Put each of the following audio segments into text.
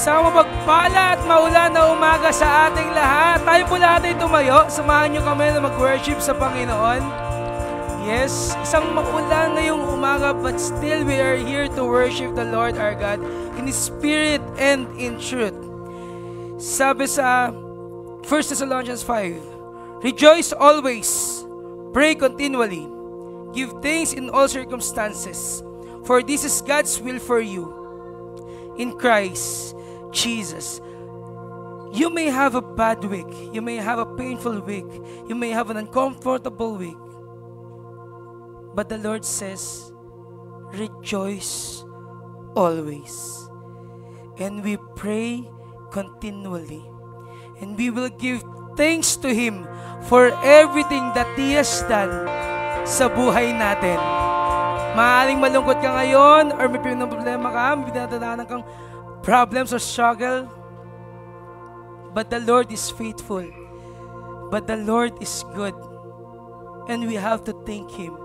Isang mapagpala at maulan na umaga sa ating lahat. Tayo po lahat ay tumayo. Samahan niyo kami na mag-worship sa Panginoon. Yes, isang maulan ngayong umaga, but still we are here to worship the Lord our God in spirit and in truth. Sabi sa 1 Thessalonians 5, rejoice always, pray continually, give thanks in all circumstances, for this is God's will for you in Christ Jesus. You may have a bad week, you may have a painful week, you may have an uncomfortable week, but the Lord says, rejoice always. And we pray continually. And we will give thanks to Him for everything that He has done sa buhay natin. Maaaring malungkot ka ngayon or may problema ka, may dinadaanan kang problems or struggle. But the Lord is faithful. But the Lord is good. And we have to thank Him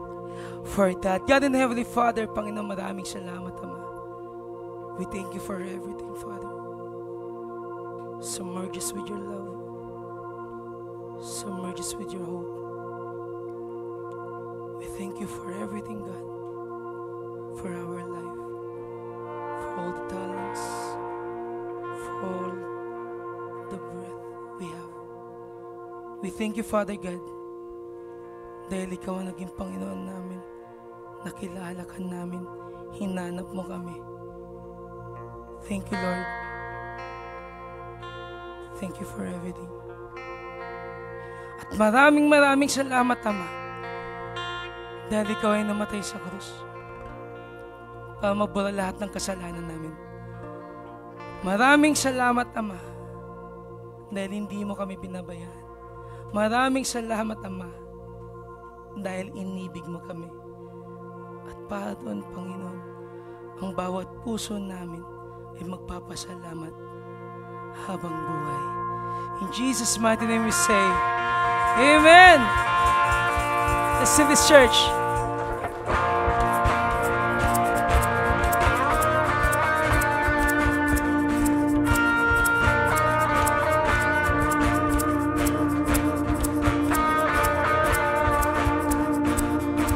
for that. God and Heavenly Father, Panginoon, maraming salamat, Ama. We thank You for everything, Father. Submerge us with Your love. Submerge us with Your hope. We thank You for everything, God. For our life. For all the talents. For all the breath we have. We thank You, Father God, dahil Ikaw ang naging Panginoon namin. Nakilala ka namin. Hinanap Mo kami. Thank You, Lord. Thank You for everything. At maraming salamat, Ama, dahil Ikaw ay namatay sa krus para mabura lahat ng kasalanan namin. Maraming salamat, Ama, dahil hindi Mo kami binabayaan. Maraming salamat, Ama, dahil inibig Mo kami. At para doon, Panginoon, ang bawat puso namin ay magpapasalamat habang buhay. In Jesus' mighty name we say, Amen! Let's sing this, church.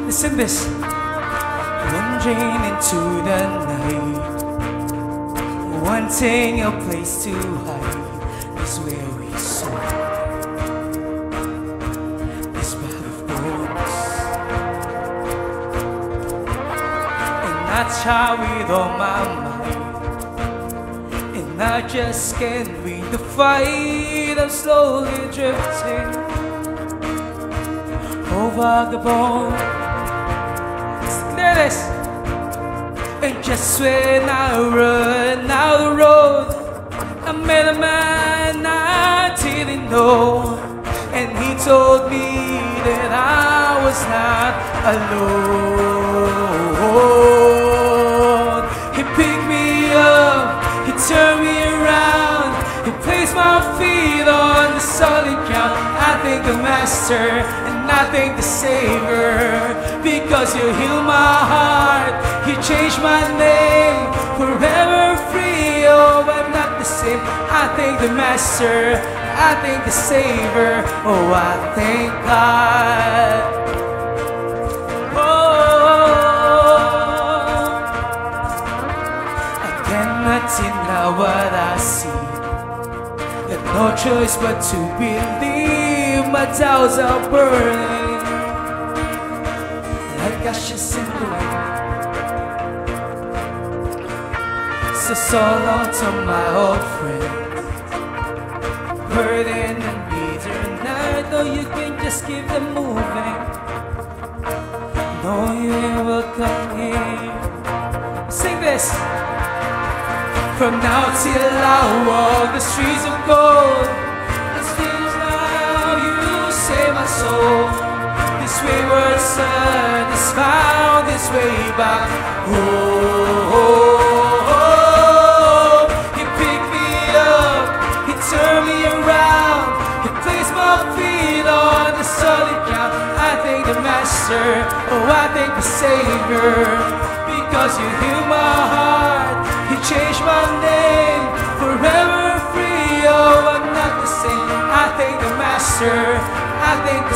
Listen this. Wandering into the night, wanting a place to hide, is where we saw this bag of bones. And I try with all my might, and I just can't read the fight. I'm slowly drifting. Oh, vagabond. And just when I run out the road, I met a man I didn't know, and he told me that I was not alone. He picked me up, he turned me around, he placed my feet on the solid ground. I thank the Master and I thank the Savior, because You healed my heart, You changed my name, forever free. Oh, I'm not the same. I thank the Master, I thank the Savior. Oh, I thank God. Oh, I cannot deny what I see. Got no choice but to believe. My doubts are burning like ashes in the wind. So long to my old friend, burden and bitter night. No, you can just keep them moving. No, you ain't welcome here. Sing this. From now till I walk the streets of gold, and still now You save my soul. This wayward son is found this way back. Oh, oh. Turn me around, You place my feet on the solid ground. I thank the Master, oh I thank the Savior, because You healed my heart, You changed my name, forever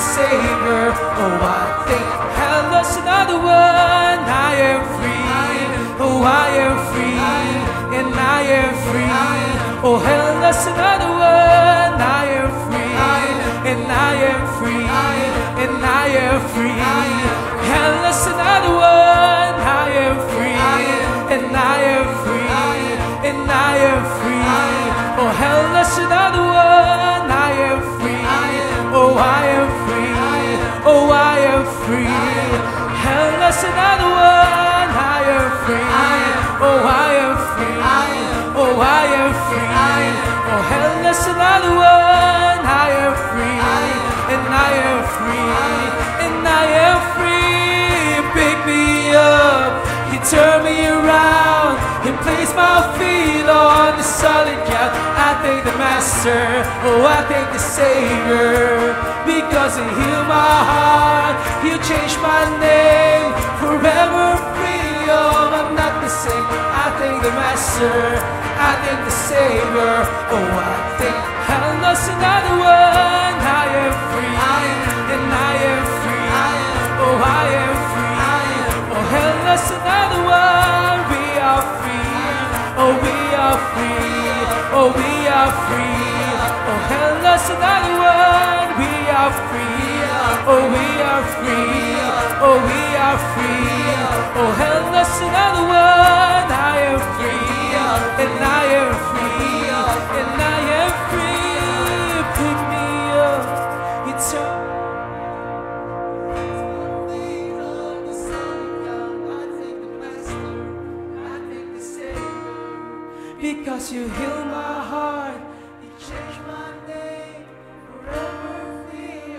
Savior. Oh, I thank hell, there's another one. I am free. Oh, I am free, and I am free. Oh, hell, there's another one. I am free, and I am free, and I am free. Hell, there's another one. I am free, and I am free, and I am free. Oh, hell, there's another one. I am free. Oh, I am free. Oh, I am free. Hell, there's another one. I am free. Oh, I am free. Oh, I am free. Oh, hell, there's another one. I am free. And I am free. And I am free. Pick me up. He turned me around. He placed my feet on the solid ground. I thank the Master. Oh, I thank the Savior. Because He healed my heart. He changed my name. Forever free. Oh, I'm not the same. I thank the Master. I thank the Savior. Oh, I thank heaven, there's another one. I am free. And I am free. Oh, I am free. Oh, heaven, there's another one. We are free. Oh, we are free. Oh, we are free. Oh, heaven, there's another one. We are free. Oh, we are free. Oh, we are free. Oh, heaven, there's another one. I am free. And I am free. And I am free. Pick me up. It's because you healed my heart, you changed my name, forever free.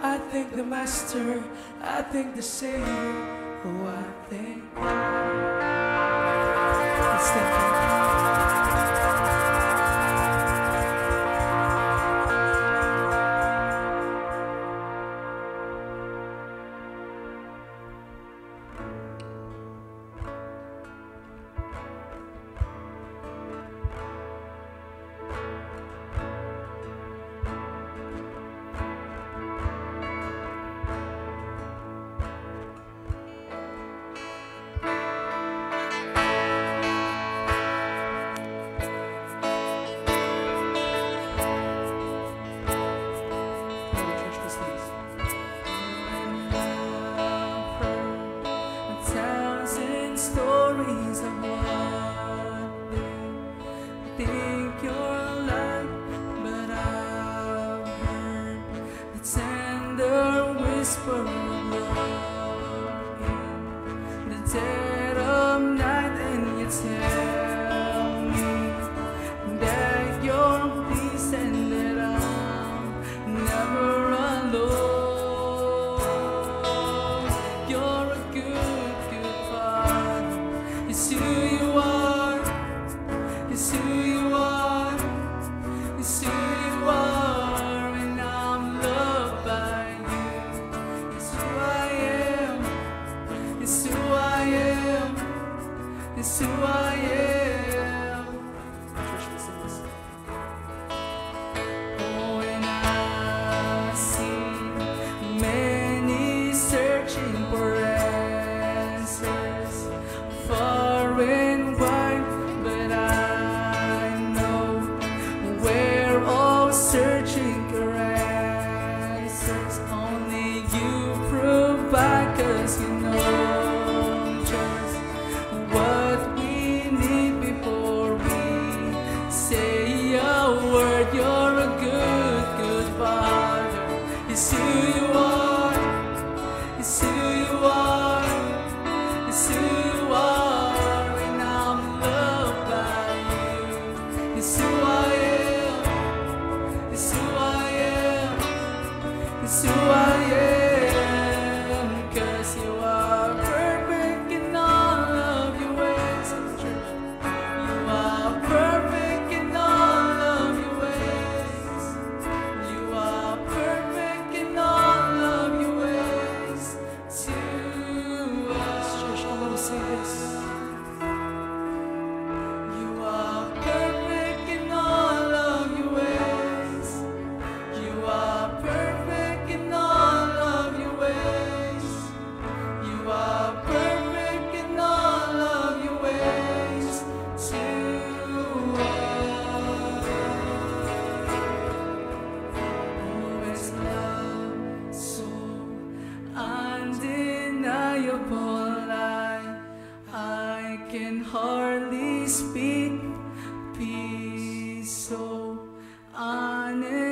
I thank the Master, I thank the Savior. Oh, I thank God. Let's thank Him.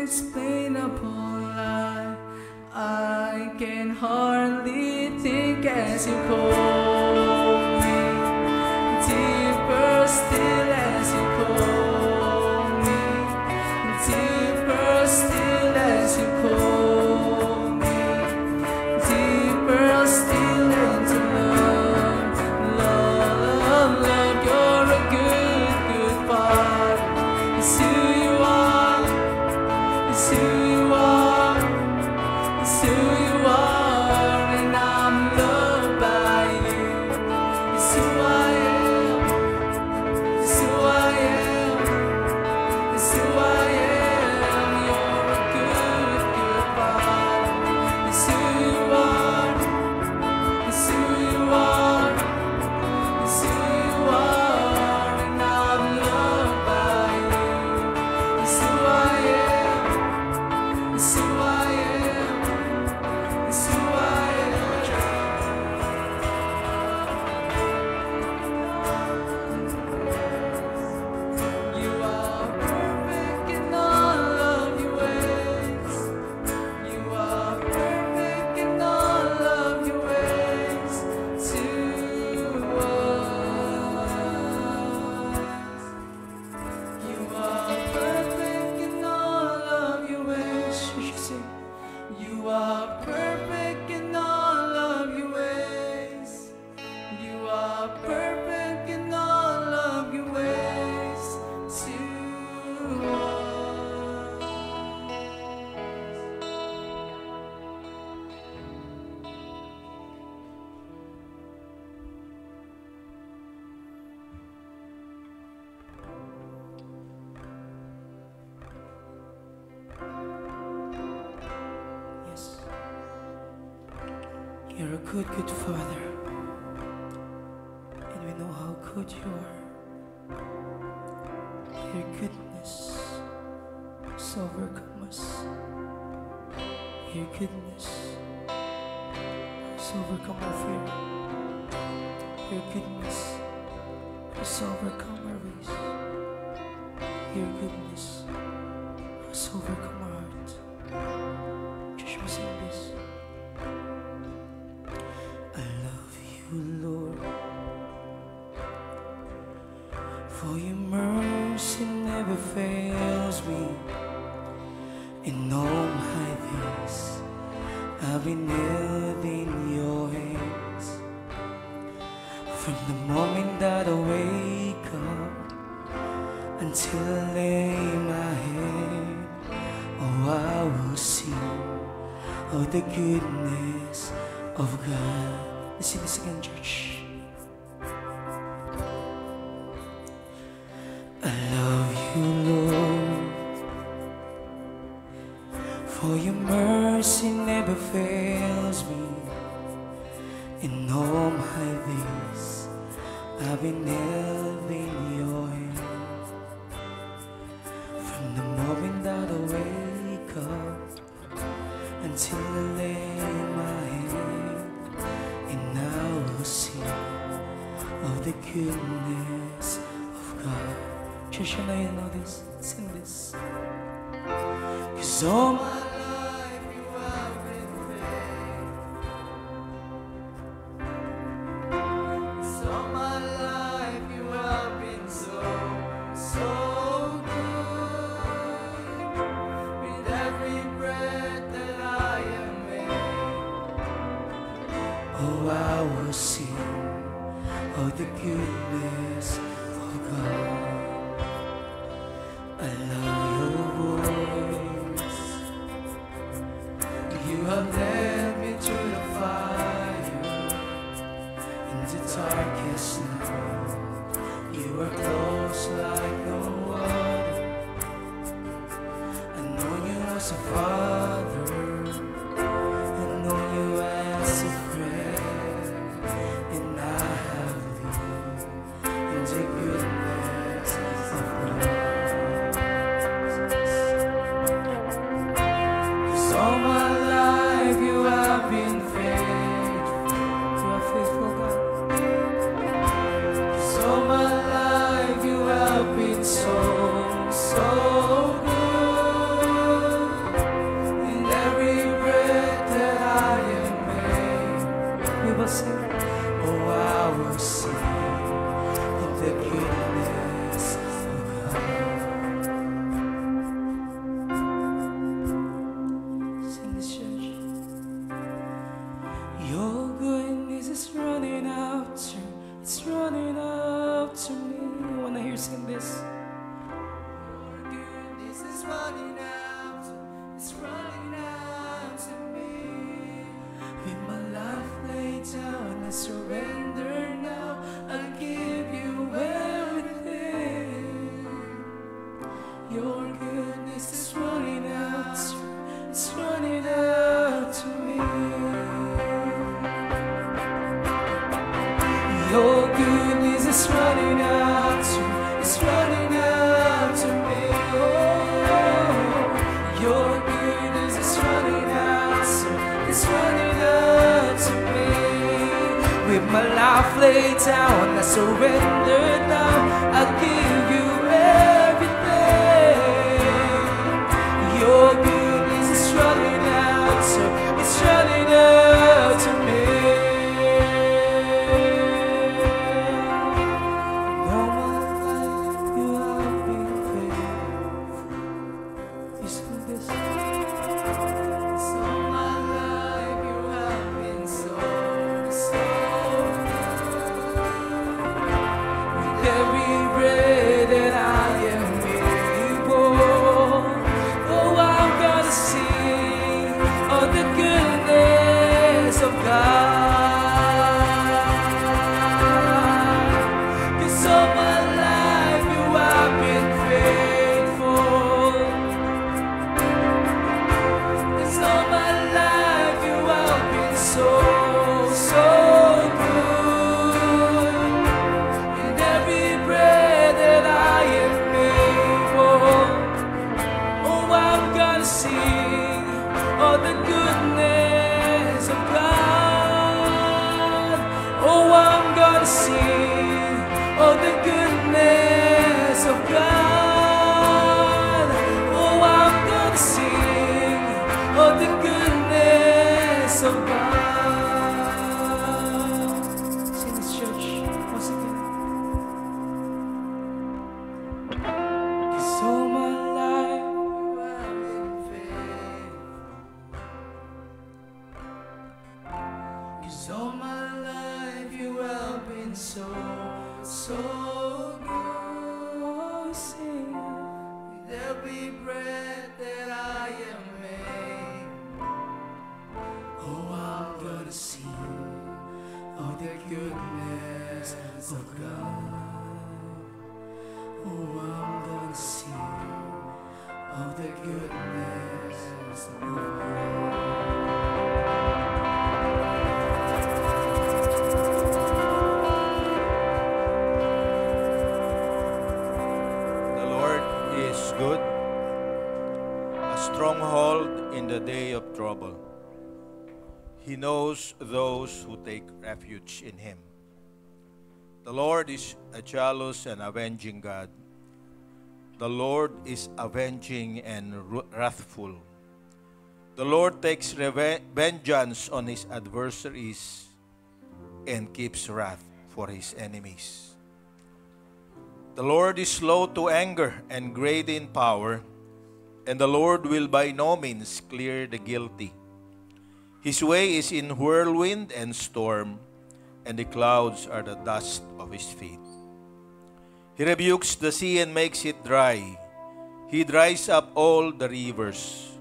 unexplainable lie. I can hardly think as you call me, deeper still as you call me, deeper still as you call me, deeper still into love, love, love. You're a good, good Father. It's who you are. It's who you are. It's who you are, and I'm loved by you. It's who I am. It's who I am. It's who I am. You're a good, good Father. It's who you are. It's who you are. It's who you are, and I'm loved by you. It's who I am. It's who I am. It's who I am. You are perfect in all of your ways. You are perfect in all of your ways to us. You are perfect in all of your ways. You are perfect in all of your ways. You are perfect in all of your ways to us. Yes, you're a good, good Father, and we know how good you are. Your goodness has overcome us. Your goodness has overcome our fear. Your goodness has overcome our ways. Your goodness has overcome our heart. Joshua, sing this. I love you, Lord, for your mercy never fails me. In all my days, I've been held in your hands. From the moment that I wake up until I lay my head, oh, I will sing of the goodness of God. Let's sing this again, church. I love you, Lord, for your mercy never fails me. In all my days, I've been held in your hand. From the moment that I wake up until I lay my head, and I will sing of the goodness of God. Church, you know this? Sing this. 'Cause all my life you have been faithful. 'Cause all my life you have been so, so good. With every breath that I am made, oh, I will sing of the goodness of God. I love your voice. You have led me through the fire, in the darkest night. You are close like no other. I know you as a father. I know you as a friend, and I have lived in the goodness of God. All my life you have been faithful. You are faithful, God. 'Cause all my life you have been so, so good. it's running out to me. With my life laid down, I surrender now. I give you everything. Your goodness is running out, it's running out to me. Your goodness is running out, it's running out to me. Oh, your goodness is running out, it's running out to me. With my life laid down, I surrender now. I give you everything. Your goodness is running out, it's running out to me. He knows those who take refuge in Him. The Lord is a jealous and avenging God. The Lord is avenging and wrathful. The Lord takes vengeance on His adversaries and keeps wrath for His enemies. The Lord is slow to anger and great in power, and the Lord will by no means clear the guilty. His way is in whirlwind and storm, and the clouds are the dust of His feet. He rebukes the sea and makes it dry. He dries up all the rivers.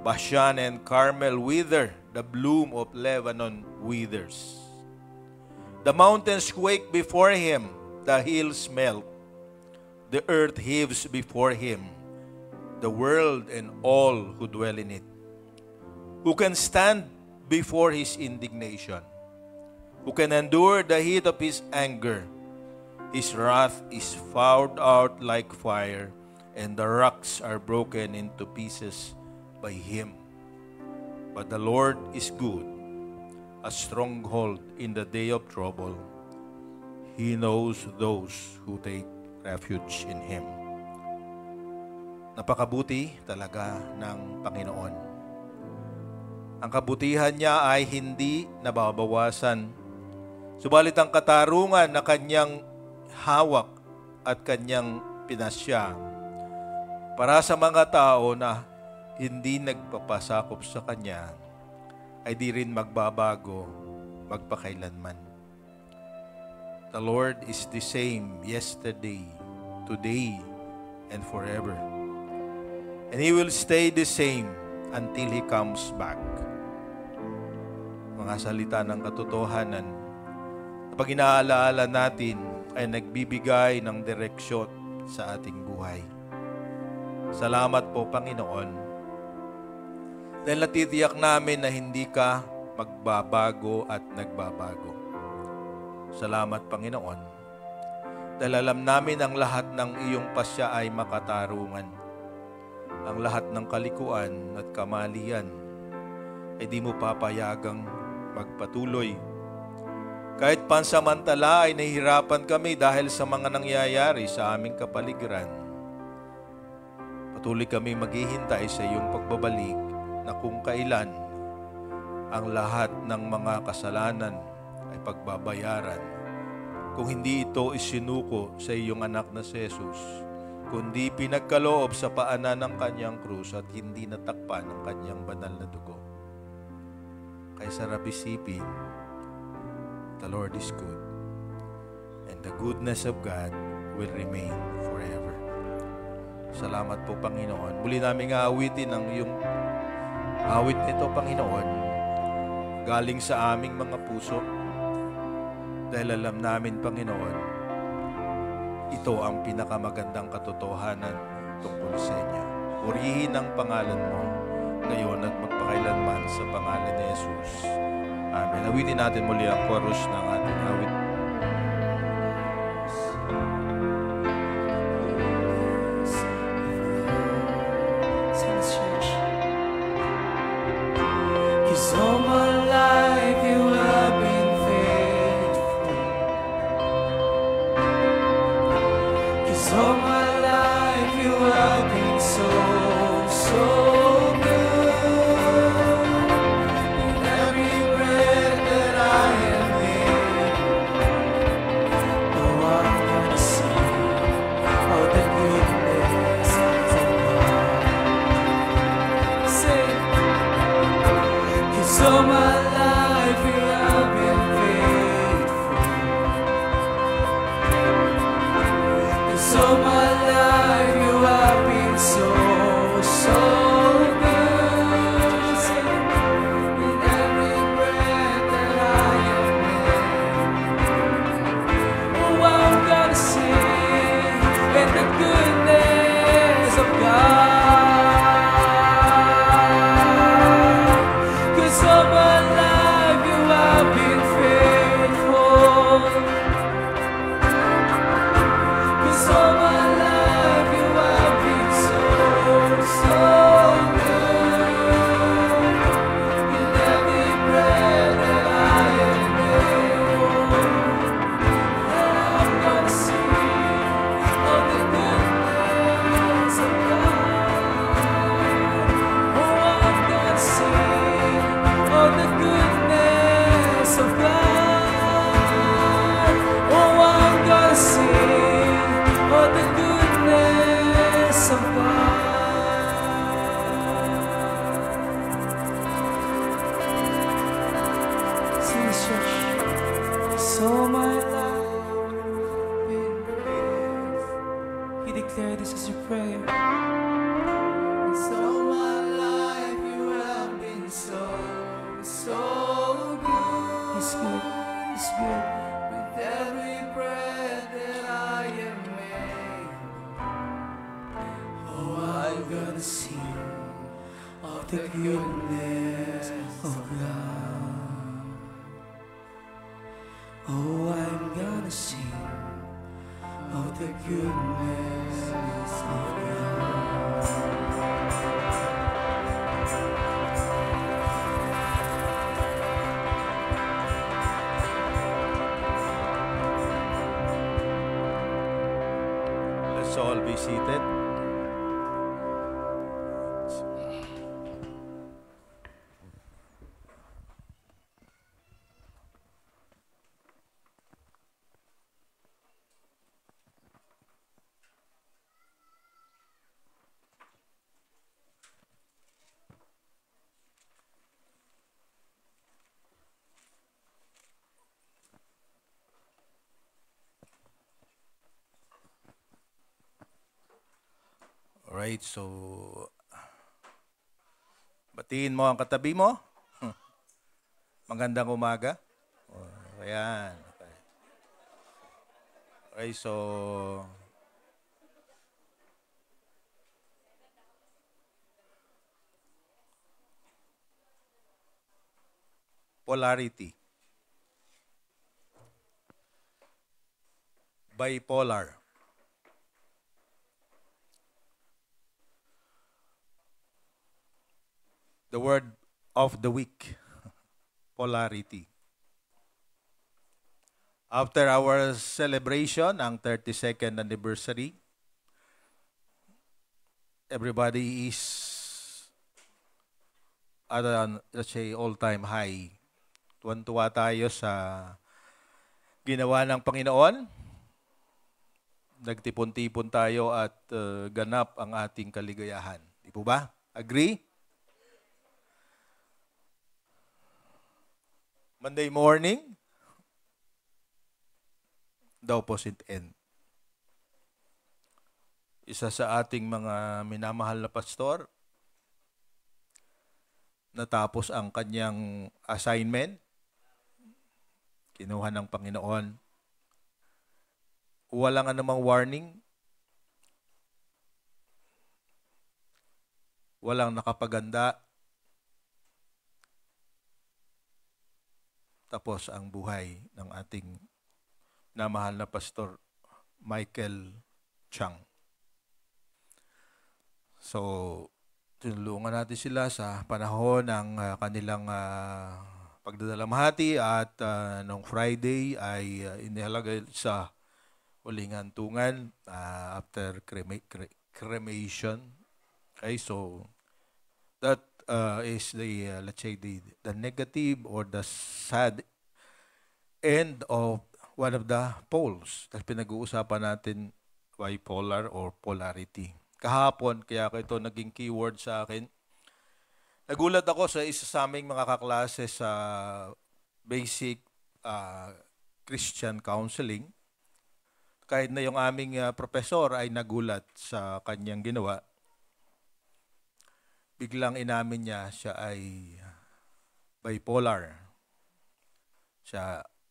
Bashan and Carmel wither, the bloom of Lebanon withers. The mountains quake before Him, the hills melt. The earth heaves before Him, the world and all who dwell in it. Who can stand before His indignation? Who can endure the heat of His anger? His wrath is poured out like fire, and the rocks are broken into pieces by Him. But the Lord is good, a stronghold in the day of trouble. He knows those who take refuge in Him. Napakabuti talaga ng Panginoon. Ang kabutihan niya ay hindi nababawasan. Subalit ang katarungan na kanyang hawak at kanyang pinasya para sa mga tao na hindi nagpapasakop sa kanya ay di rin magbabago magpakailanman. The Lord is the same yesterday, today, and forever. And He will stay the same until He comes back. Mga salita ng katotohanan, kapag inaalaala natin, ay nagbibigay ng direksyon sa ating buhay. Salamat po, Panginoon, dahil natitiyak namin na hindi ka magbabago at nagbabago. Salamat, Panginoon, dahil alam namin ang lahat ng iyong pasya ay makatarungan. Ang lahat ng kalikuan at kamalian ay di mo papayagang magpatuloy. Kahit pansamantala ay nahihirapan kami dahil sa mga nangyayari sa aming kapaligiran, patuloy kami maghihintay sa iyong pagbabalik na kung kailan ang lahat ng mga kasalanan ay pagbabayaran. Kung hindi ito isinuko sa iyong anak na si Jesus, kundi pinagkaloob sa paanan ng kanyang krus at hindi natakpan ng kanyang banal na dugo. Kaya sarap isipin, the Lord is good, and the goodness of God will remain forever. Salamat po, Panginoon. Muli namin aawitin ang iyong awit nito, Panginoon, galing sa aming mga puso, dahil alam namin, Panginoon, ito ang pinakamagandang katotohanan tungkol sa inyo. Purihin ang pangalan mo ngayon at magpakailanman sa pangalan ni Jesus. Amen. Awitin natin muli ang chorus ng ating awit. Cause all my life you have been faithful. Cause all my life you have been so good. In every breath that I am in, oh, I'm gonna sing all the goodness of God. Sing. Cause all my life you have been faithful. Cause all my life you have been so good. In every breath that I am in, oh, I'm gonna sing in the goodness of God. All my life you have been faithful. 'Cause all my life you have been so good. In every breath that I am in, I'm gonna sing of the goodness of God. Oh, I'm gonna sing of the goodness of God. Oh, I'm gonna sing of the goodness of God. Sing this, church. So my life been faithful. You declare this as your prayer. So my life you have been so good. He's good. He's good. With every breath that I am made, oh, I'm gonna sing of the goodness of God. Oh, I'm gonna sing of the goodness of God. Let's all be seated. Alright, so Batiin mo ang katabi mo. Magandang umaga. Ayan. Okay, so polarity. Bipolar. The word of the week, polarity. After our celebration, ang 32nd anniversary, everybody is at an, let's say, all-time high. Tuwan-tuwa tayo sa ginawa ng Panginoon. Nagtipon-tipon tayo at ganap ang ating kaligayahan. Di po ba? Agree? Monday morning, the opposite end. Isa sa ating mga minamahal na pastor, natapos ang kanyang assignment, kinuha ng Panginoon. Walang anumang warning, walang nakapaganda, tapos ang buhay ng ating namahal na pastor, Michael Chang. So, tinulungan natin sila sa panahon ng kanilang pagdadalamhati at nung Friday ay inihalagay sa huling hantungan after cremation. Okay, so that is the let's say the negative or the sad end of one of the poles. Tapos pinag-uusapan natin bipolar or polarity. Kahapon, kaya ito naging keyword sa akin. Nagulat ako sa isa sa aming mga kaklase sa basic Christian counseling. Kahit na yung aming professor ay nagulat sa kanyang ginawa, biglang inamin niya siya ay bipolar.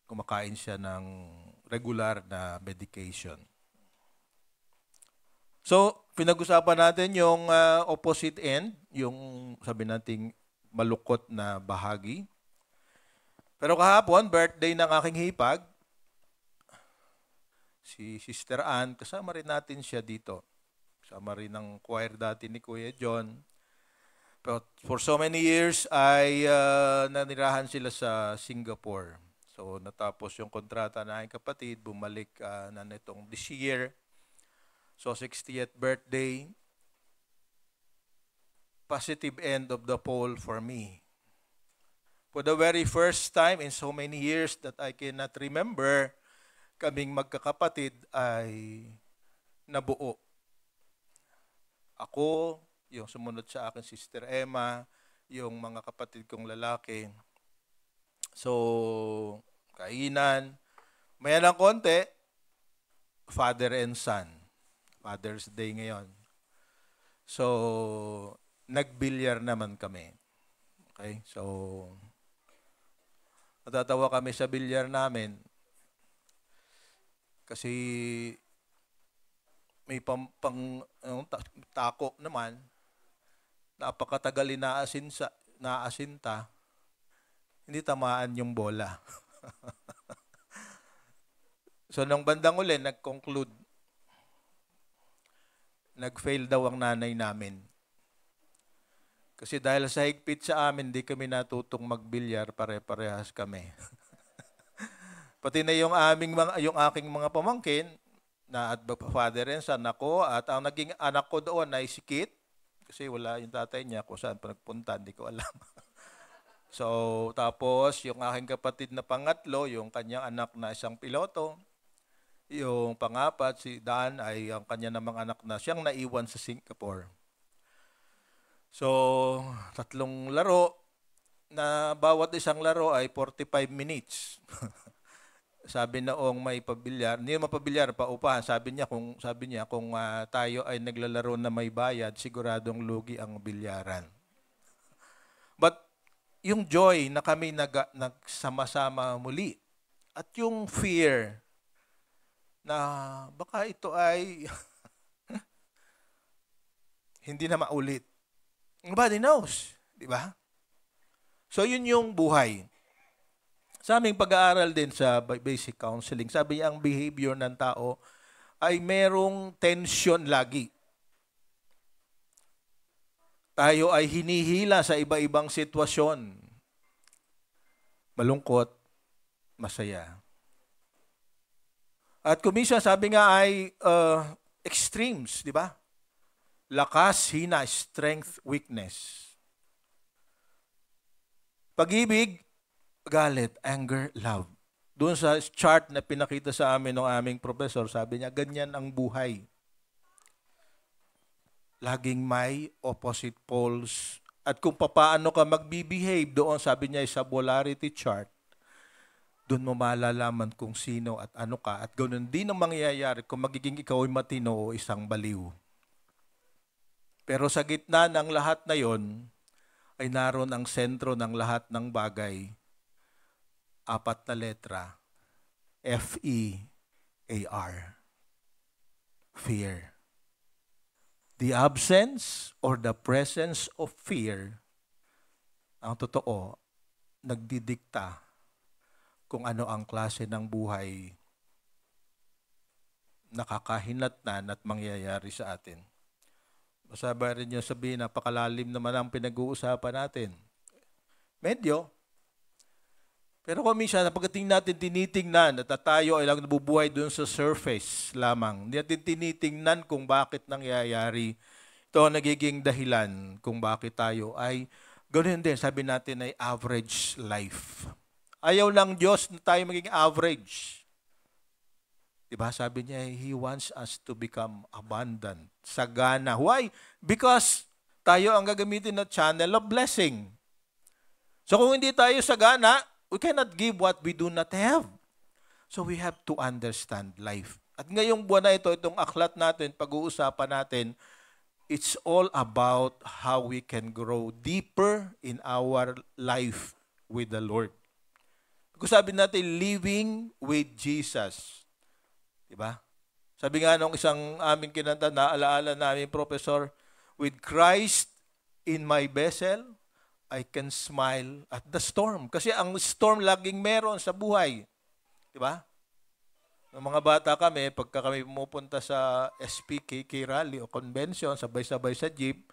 Kumakain siya ng regular na medication. So, pinag-usapan natin yung opposite end, yung sabi nating malukot na bahagi. Pero kahapon, birthday ng aking hipag, si Sister Ann, kasama rin natin siya dito. Kasama rin ng choir dati ni Kuya John. But for so many years ay nanirahan sila sa Singapore. So natapos yung kontrata na aking kapatid, bumalik na nitong this year. So 60th birthday, positive end of the pole for me. For the very first time in so many years that I cannot remember, kaming magkakapatid ay nabuo. Ako, yung sumunod sa akin, Sister Emma, yung mga kapatid kong lalaki. So, kainan. Maya ng konti, father and son. Father's Day ngayon. So, nagbilyar naman kami. Okay? So, natatawa kami sa bilyar namin kasi may tako naman, napakatagal naasinta, hindi tamaan yung bola. So, nung bandang uli, nag-conclude, nag-fail daw ang nanay namin. Kasi dahil sa higpit sa amin, di kami natutong magbilyar, pare-parehas kami. Pati na yung aking mga pamangkin, na at father and son ako, at ang naging anak ko doon ay si Kit, kasi wala yung tatay niya, kung saan pa nagpunta, hindi ko alam. So, tapos yung aking kapatid na pangatlo, yung kanyang anak na isang piloto, yung pangapat, si Dan, ay ang kanya namang anak na siyang naiwan sa Singapore. So, 3 laro, na bawat isang laro ay 45 minutes. Sabi noong may pabilyar, hindi mapabilyar, paupahan. Sabi niya kung tayo ay naglalaro na may bayad, siguradong lugi ang bilyaran. But yung joy na kami nagsama-sama muli at yung fear na baka ito ay hindi na maulit. Nobody knows, di ba? So yun yung buhay. Sa aming pag-aaral din sa basic counseling, sabi niya ang behavior ng tao ay merong tension lagi. Tayo ay hinihila sa iba-ibang sitwasyon. Malungkot, masaya. At kumisa sabi nga ay extremes, di ba? Lakas, hina, strength, weakness. Pag-ibig, galit, anger, love. Doon sa chart na pinakita sa amin ng aming professor, sabi niya, ganyan ang buhay. Laging may opposite poles. At kung paano ka mag-behave doon, sabi niya, sa polarity chart, doon mo malalaman kung sino at ano ka. At ganoon din ang mangyayari kung magiging ikaw ay matino o isang baliw. Pero sa gitna ng lahat na yon, ay naroon ang sentro ng lahat ng bagay. 4 na letra. F-E-A-R. Fear. The absence or the presence of fear, ang totoo, nagdidikta kung ano ang klase ng buhay nakakahinatnan at mangyayari sa atin. Masaba rin niyo sabihin, napakalalim naman ang pinag-uusapan natin. Medyo. Pero kung minsan, pagdating natin tinitingnan at tayo ay lang nabubuhay doon sa surface lamang, hindi natin tinitingnan kung bakit nangyayari. Ito ang nagiging dahilan kung bakit tayo ay, ganoon din, sabi natin ay average life. Ayaw ng Diyos na tayo maging average. Diba? Sabi niya, He wants us to become abundant, sagana. Why? Because tayo ang gagamitin na channel of blessing. So kung hindi tayo sagana, we cannot give what we do not have. So we have to understand life. At ngayong buwan na ito, itong aklat natin, pag-uusapan natin, it's all about how we can grow deeper in our life with the Lord. Kung sabi natin, living with Jesus. Diba? Sabi nga nung isang aming kinanta, naalaala namin, Professor, with Christ in my vessel, I can smile at the storm. Kasi ang storm laging meron sa buhay. Diba? Nung mga bata kami, pagka kami pumupunta sa SPKK rally o convention, sabay-sabay sa jeep,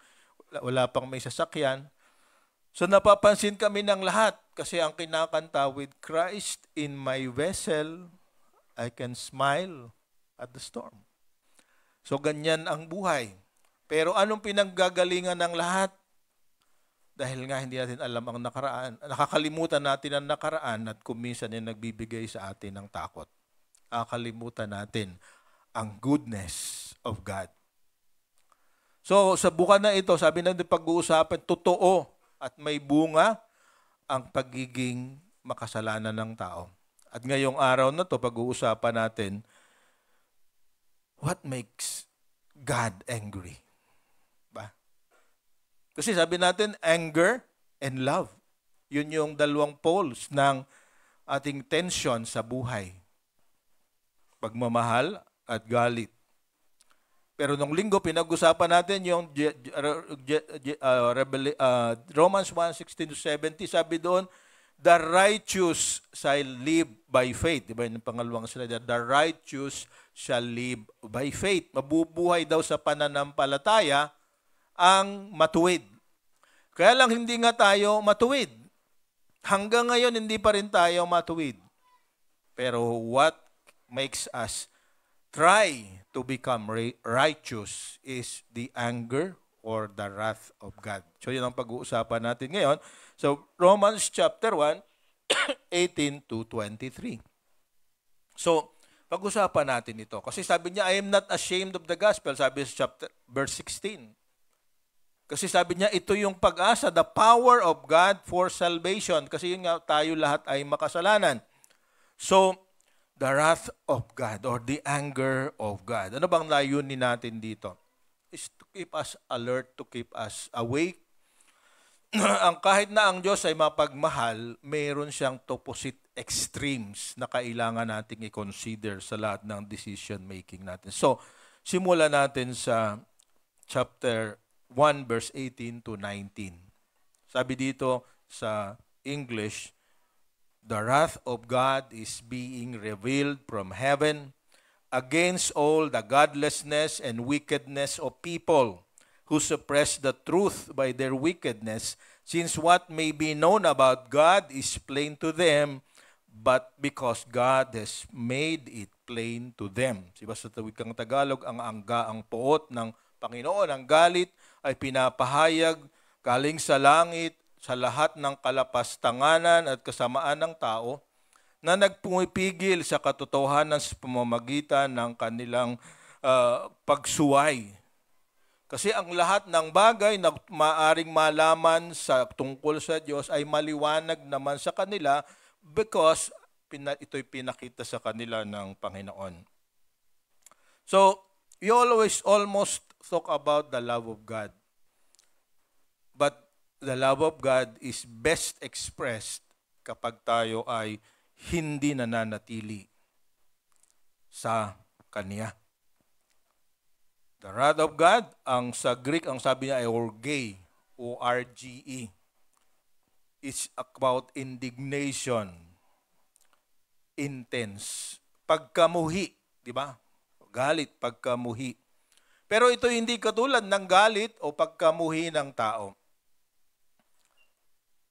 wala pang may sasakyan. So napapansin kami ng lahat kasi ang kinakanta, with Christ in my vessel, I can smile at the storm. So ganyan ang buhay. Pero anong pinanggagalingan ng lahat? Dahil nga hindi natin alam ang nakaraan. Nakakalimutan natin ang nakaraan at kuminsan yung nagbibigay sa atin ng takot. Nakakalimutan natin ang goodness of God. So sa bukan na ito, sabi natin pag-uusapan, totoo at may bunga ang pagiging makasalanan ng tao. At ngayong araw na to pag-uusapan natin, what makes God angry? Ba? Kasi sabi natin, anger and love. Yun yung dalawang poles ng ating tension sa buhay. Pagmamahal at galit. Pero nung linggo, pinag-usapan natin yung Romans 1:16-17, sabi doon, the righteous shall live by faith. Diba yung pangalawang slide? The righteous shall live by faith. Mabubuhay daw sa pananampalataya ang matuwid. Kaya lang hindi nga tayo matuwid. Hanggang ngayon, hindi pa rin tayo matuwid. Pero what makes us try to become righteous is the anger or the wrath of God. So yun ang pag-uusapan natin ngayon. So Romans chapter 1, 18-23. So pag-usapan natin ito. Kasi sabi niya, I am not ashamed of the gospel, sabi sa verse 16. Kasi sabi niya, ito yung pag-asa, the power of God for salvation. Kasi yun nga, tayo lahat ay makasalanan. So, the wrath of God or the anger of God. Ano bang layunin natin dito? Is to keep us alert, to keep us awake, kahit na ang Diyos ay mapagmahal, mayroon siyang opposite extremes na kailangan nating i-consider sa lahat ng decision making natin. So, simulan natin sa chapter 1 verse 18 to 19. Sabi dito sa English, "The wrath of God is being revealed from heaven against all the godlessness and wickedness of people who suppress the truth by their wickedness, since what may be known about God is plain to them, but because God has made it plain to them." Diba sa wikang Tagalog, ang angga, ang poot ng Panginoon, ang galit ay pinapahayag galing sa langit sa lahat ng kalapastanganan at kasamaan ng tao na nagpumipigil sa katotohanan sa pamamagitan ng kanilang pagsuway. Kasi ang lahat ng bagay na maaring malaman sa tungkol sa Diyos ay maliwanag naman sa kanila because ito'y pinakita sa kanila ng Panginoon. So, we almost talk about the love of God. But the love of God is best expressed kapag tayo ay hindi nananatili sa Kanya. The wrath of God, ang sa Greek, ang sabi niya ay orge, O-R-G-E. It's about indignation, intense, pagkamuhi, di ba? Galit, pagkamuhi. Pero ito hindi katulad ng galit o pagkamuhi ng tao.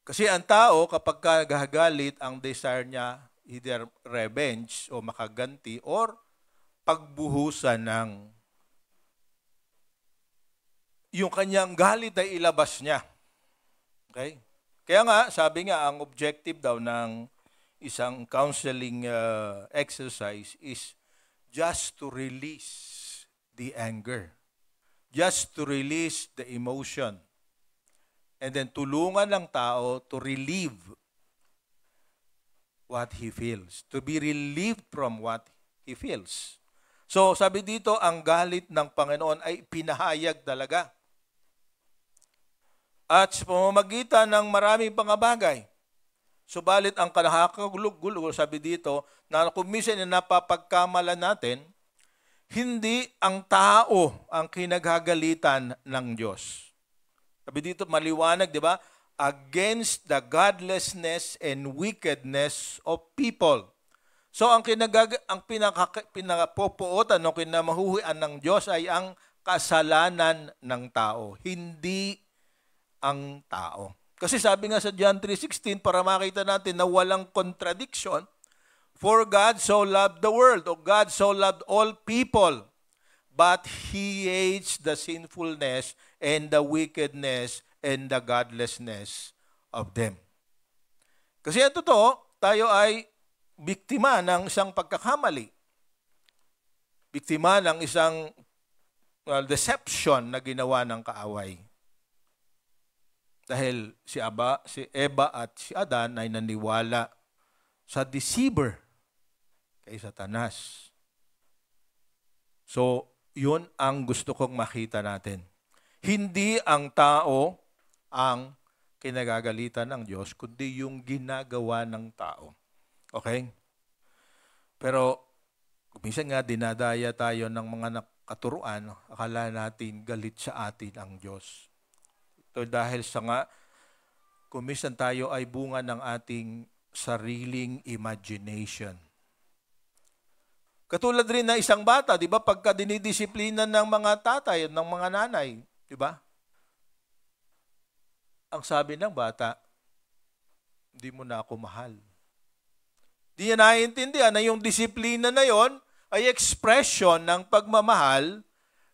Kasi ang tao, kapag gagalit, ang desire niya, either revenge o makaganti or pagbuhusan ng yung kanyang galit ay ilabas niya. Okay? Kaya nga, sabi nga, ang objective daw ng isang counseling exercise is just to release the anger. Just to release the emotion. And then tulungan ng tao to relieve what he feels. To be relieved from what he feels. So, sabi dito, ang galit ng Panginoon ay pinahayag talaga. At sa pamamagitan ng maraming pangabagay. Subalit ang kalahakagulo, sabi dito, na kung minsan na napapagkamalan natin, hindi ang tao ang kinagagalitan ng Diyos. Sabi dito, maliwanag, di ba? Against the godlessness and wickedness of people. So, ang pinakapopuotan o kinamahuhian ng Diyos ay ang kasalanan ng tao, hindi ang tao. Kasi sabi nga sa John 3:16, para makita natin na walang contradiction, "For God so loved the world," o God so loved all people, "but He hates the sinfulness and the wickedness and the godlessness of them." Kasi ang totoo, tayo ay biktima ng isang pagkakamali. Biktima ng isang deception na ginawa ng kaaway. Dahil si Eva at si Adan ay naniwala sa deceiver kay Satanas. So, yun ang gusto kong makita natin. Hindi ang tao ang kinagagalitan ng Diyos, kundi yung ginagawa ng tao. Okay? Pero, minsan nga dinadaya tayo ng mga katuruan, akala natin galit sa atin ang Diyos. Ito dahil sa nga, kumisan tayo ay bunga ng ating sariling imagination. Katulad rin na isang bata, di ba? Pagka dinidisiplina ng mga tatay, ng mga nanay, di ba? Ang sabi ng bata, hindi mo na ako mahal. Di niya naiintindihan na yung disiplina na yon ay expression ng pagmamahal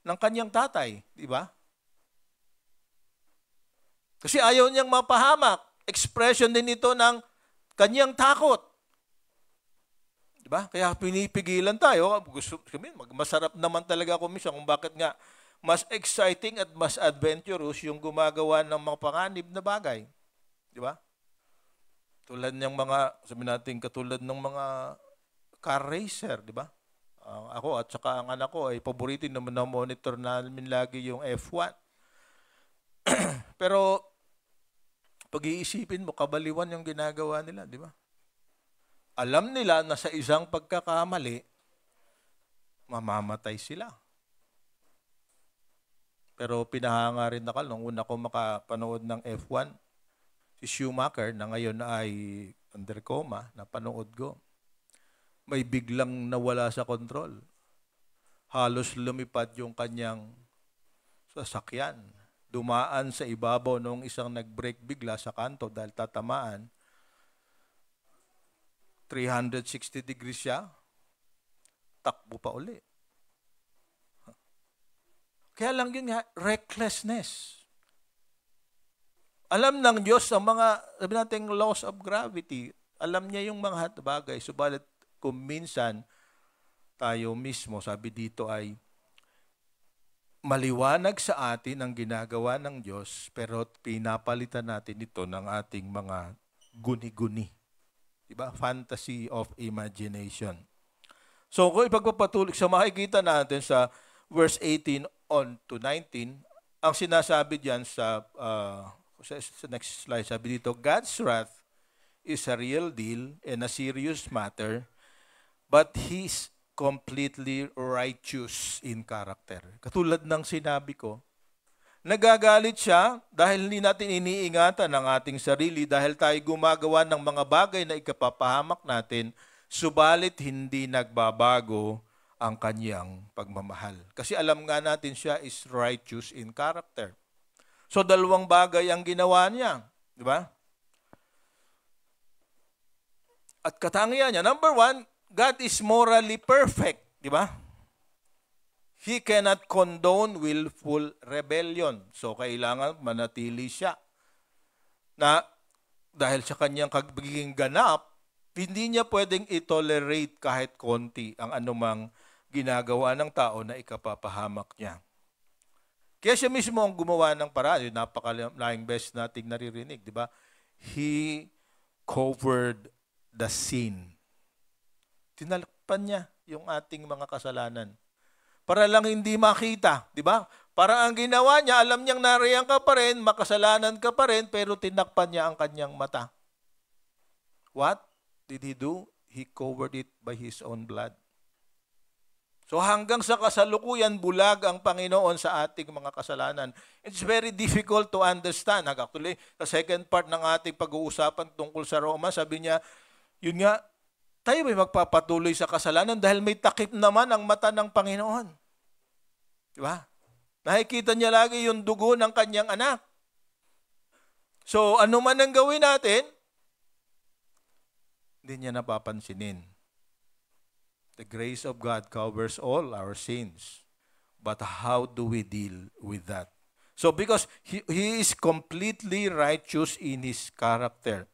ng kanyang tatay, di ba? Kasi ayaw niyang mapahamak. Expression din ito ng kanyang takot. Diba? Kaya pinipigilan tayo. Masarap naman talaga ako minsan kung bakit nga mas exciting at mas adventurous yung gumagawa ng mga panganib na bagay. Diba? Tulad ng mga, sabi natin, katulad ng mga car racer, diba? Ako at saka ang anak ko ay paborito naman na monitor namin lagi yung F1. Pero Pag-iisipin mo, kabaliwan yung ginagawa nila, di ba? Alam nila na sa isang pagkakamali, mamamatay sila. Pero pinahanga rin ako, nung una ko makapanood ng F1, si Schumacher, na ngayon ay under coma, napanood ko, may biglang nawala sa kontrol. Halos lumipad yung kanyang sasakyan. Dumaan sa ibabaw nung isang nag-brake bigla sa kanto dahil tatamaan. 360 degrees siya, takbo pa uli. Kaya lang yun nga, recklessness. Alam ng Diyos ang mga, sabi natin, laws of gravity. Alam niya yung mga bagay. Subalit kung minsan tayo mismo, sabi dito ay, maliwanag sa atin ang ginagawa ng Diyos, pero pinapalitan natin ito ng ating mga guni-guni. Diba? Fantasy of imagination. So kung ipagpapatuloy, sa makikita natin sa verse 18 on to 19, ang sinasabi diyan sa next slide, sabi dito, God's wrath is a real deal and a serious matter, but He's completely righteous in character. Katulad ng sinabi ko, nagagalit siya dahil hindi natin iniingatan ang ating sarili, dahil tayo gumagawa ng mga bagay na ikapapahamak natin, subalit hindi nagbabago ang kanyang pagmamahal. Kasi alam nga natin siya is righteous in character. So dalawang bagay ang ginawa niya, di ba? At katangian niya, number one, God is morally perfect, di ba? He cannot condone willful rebellion. So, kailangan manatili siya na dahil sa kanyang pagiging ganap, hindi niya pwedeng i-tolerate kahit konti ang anumang ginagawa ng tao na ikapapahamak niya. Kaya siya mismo ang gumawa ng paraan. Yung napakalaking beses nating naririnig, di ba? He covered the sin. Tinalakpan niya yung ating mga kasalanan. Para lang hindi makita, di ba? Para ang ginawa niya, alam niyang nariyan ka pa rin, makasalanan ka pa rin, pero tinakpan niya ang kanyang mata. What did He do? He covered it by His own blood. So hanggang sa kasalukuyan, bulag ang Panginoon sa ating mga kasalanan. It's very difficult to understand. Actually, sa second part ng ating pag-uusapan tungkol sa Roma, sabi niya, yun nga, tayo may magpapatuloy sa kasalanan dahil may takip naman ang mata ng Panginoon. Di ba? Nakikita niya lagi yung dugo ng kanyang anak. So, ano man ang gawin natin, hindi niya napapansinin. The grace of God covers all our sins. But how do we deal with that? So, because He is completely righteous in His character.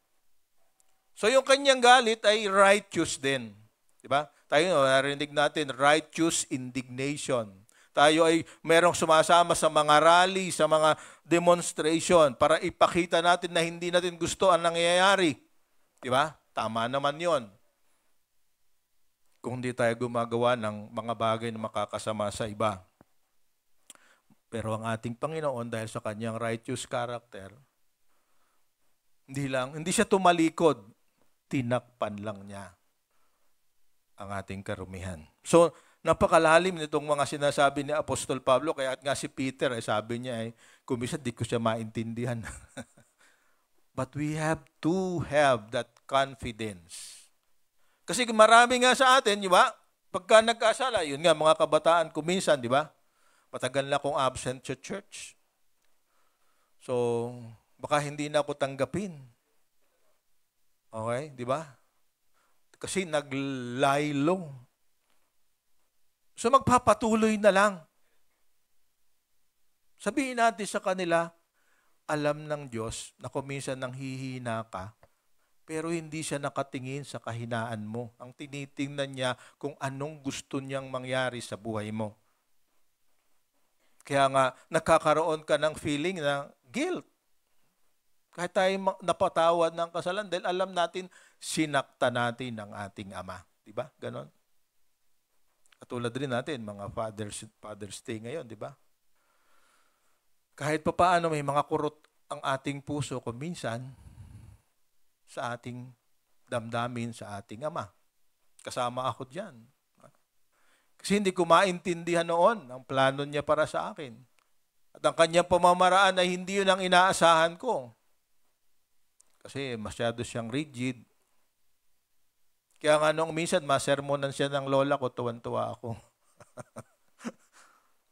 So yung kanyang galit ay righteous din. Diba? Tayo narinig natin, righteous indignation. Tayo ay merong sumasama sa mga rally, sa mga demonstration para ipakita natin na hindi natin gusto ang nangyayari. Diba? Tama naman yon. Kung hindi tayo gumagawa ng mga bagay na makakasama sa iba. Pero ang ating Panginoon, dahil sa kanyang righteous character, hindi siya tumalikod. Tinakpan lang niya ang ating karumihan. So, napakalalim nitong mga sinasabi ni Apostol Pablo, kaya nga si Peter, sabi niya, kung minsan di ko siya maintindihan. But we have to have that confidence. Kasi marami nga sa atin, di ba? Pagka nagkasala, yun nga, mga kabataan, kuminsan, di ba? Matagal na akong absent sa church. So, baka hindi na ako tanggapin. Okay, di ba? Kasi naglaylo. So magpapatuloy na lang. Sabihin natin sa kanila, alam ng Diyos na kung minsan nang hihina ka, pero hindi siya nakatingin sa kahinaan mo. Ang tinitingnan niya kung anong gusto niyang mangyari sa buhay mo. Kaya nga, nakakaroon ka ng feeling na guilt. Kahit tayo napatawad ng kasalanan dahil alam natin, sinakta natin ang ating Ama. Diba? Ganon. Katulad rin natin, mga Father's Day ngayon, diba? Kahit pa paano may mga ang ating puso kung minsan sa ating damdamin sa ating Ama. Kasama ako diyan. Kasi hindi ko maintindihan noon ang plano niya para sa akin. At ang kanyang pamamaraan ay hindi yun ang inaasahan ko. Kasi masyado siyang rigid. Kaya nga nung minsan, masermonan siya ng lola ko, tuwan-tuwa ako.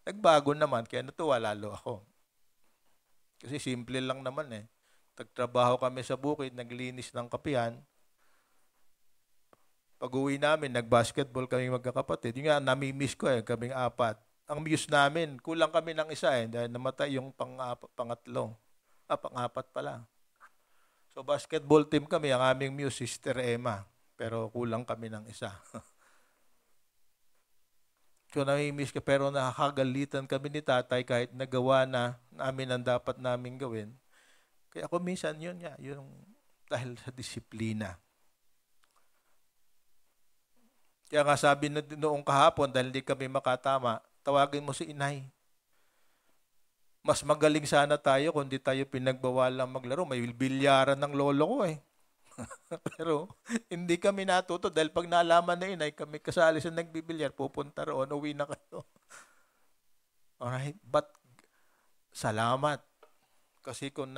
Nagbago naman, kaya natuwa lalo ako. Kasi simple lang naman eh. Nagtrabaho kami sa bukid, naglinis ng kapihan. Pag-uwi namin, nag-basketball kami magkakapatid. Yung nga, nami-miss ko eh, kaming 4. Ang muse namin, kulang kami ng isa eh, dahil namatay yung pangatlo. Pang-4 pala. So basketball team kami, ang aming muse, Sister Emma. Pero kulang kami ng isa. So nami-miss ko, pero nakakagalitan kami ni tatay kahit nagawa na namin ang dapat namin gawin. Kaya ako minsan yun nga, yung dahil sa disiplina. Kaya nga sabi noong kahapon, dahil hindi kami makatama, tawagin mo si inay. Mas magaling sana tayo kung di tayo pinagbawalang maglaro. May bilyaran ng lolo ko eh. Pero hindi kami natuto dahil pag nalaman na inay, kami kasali sa nagbibilyar, pupunta roon, uwi na kayo. Alright, but salamat. Kasi kung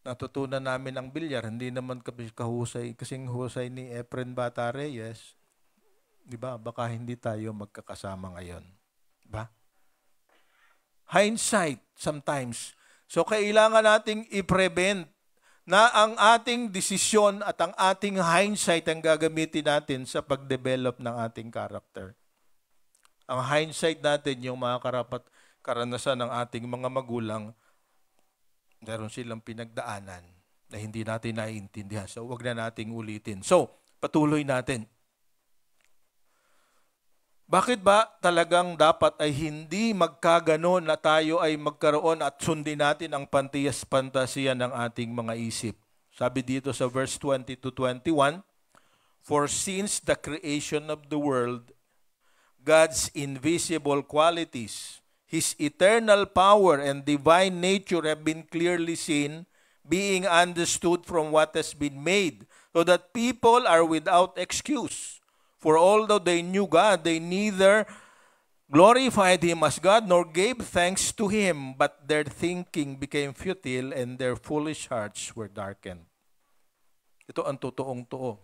natutunan namin ang bilyar, hindi naman kami kahusay, kasing husay ni Efren Bata Reyes, di ba? Baka hindi tayo magkakasama ngayon. Di ba? Hindsight sometimes. So kailangan nating i-prevent na ang ating desisyon at ang ating hindsight ang gagamitin natin sa pag-develop ng ating character. Ang hindsight natin, yung mga karanasan ng ating mga magulang, meron silang pinagdaanan na hindi natin naiintindihan. So, wag na nating ulitin. So, patuloy natin. Bakit ba talagang dapat ay hindi magkaganon na tayo ay magkaroon at sundin natin ang pantiyas-pantasiya ng ating mga isip? Sabi dito sa verse 20 to 21, "For since the creation of the world, God's invisible qualities, His eternal power and divine nature have been clearly seen, being understood from what has been made, so that people are without excuse. For although they knew God, they neither glorified Him as God nor gave thanks to Him, but their thinking became futile and their foolish hearts were darkened." Ito ang totoong totoo.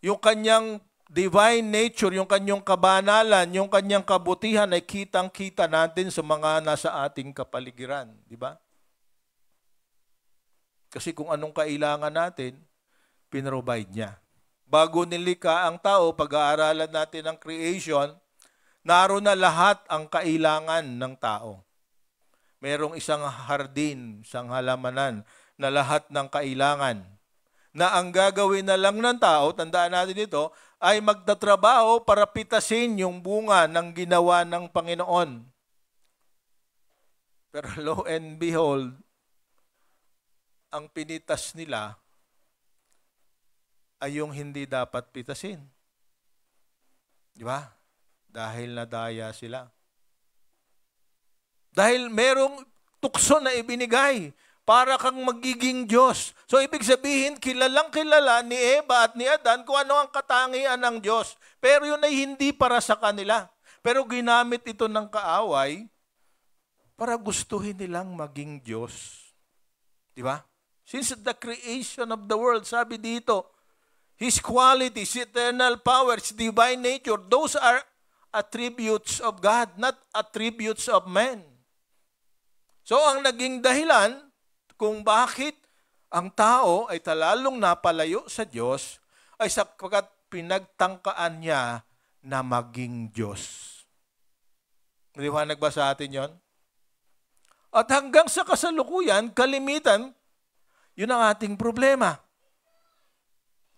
Yung kanyang divine nature, yung kanyang kabanalan, yung kanyang kabutihan ay kitang-kita natin sa mga nasa ating kapaligiran. Di ba? Kasi kung anong kailangan natin, pinrovide niya. Bago nilikha ang tao, pag-aaralan natin ang creation, naroon na lahat ang kailangan ng tao. Merong isang hardin, isang halamanan na lahat ng kailangan. Na ang gagawin na lang ng tao, tandaan natin ito, ay magtatrabaho para pitasin yung bunga ng ginawa ng Panginoon. Pero lo and behold, ang pinitas nila ay yung hindi dapat pitasin. Di ba? Dahil nadaya sila. Dahil merong tukso na ibinigay para kang magiging Diyos. So, ibig sabihin, kilalang kilala ni Eva at ni Adan kung ano ang katangian ng Diyos. Pero yun ay hindi para sa kanila. Pero ginamit ito ng kaaway para gustuhin nilang maging Diyos. Di ba? Since the creation of the world, sabi dito, His qualities, eternal power, His divine nature, those are attributes of God, not attributes of men. So, ang naging dahilan kung bakit ang tao ay talalong napalayo sa Diyos ay sapagkat pinagtangkaan niya na maging Diyos. Maliwanag ba sa atin yon? At hanggang sa kasalukuyan, kalimitan, yun ang ating problema.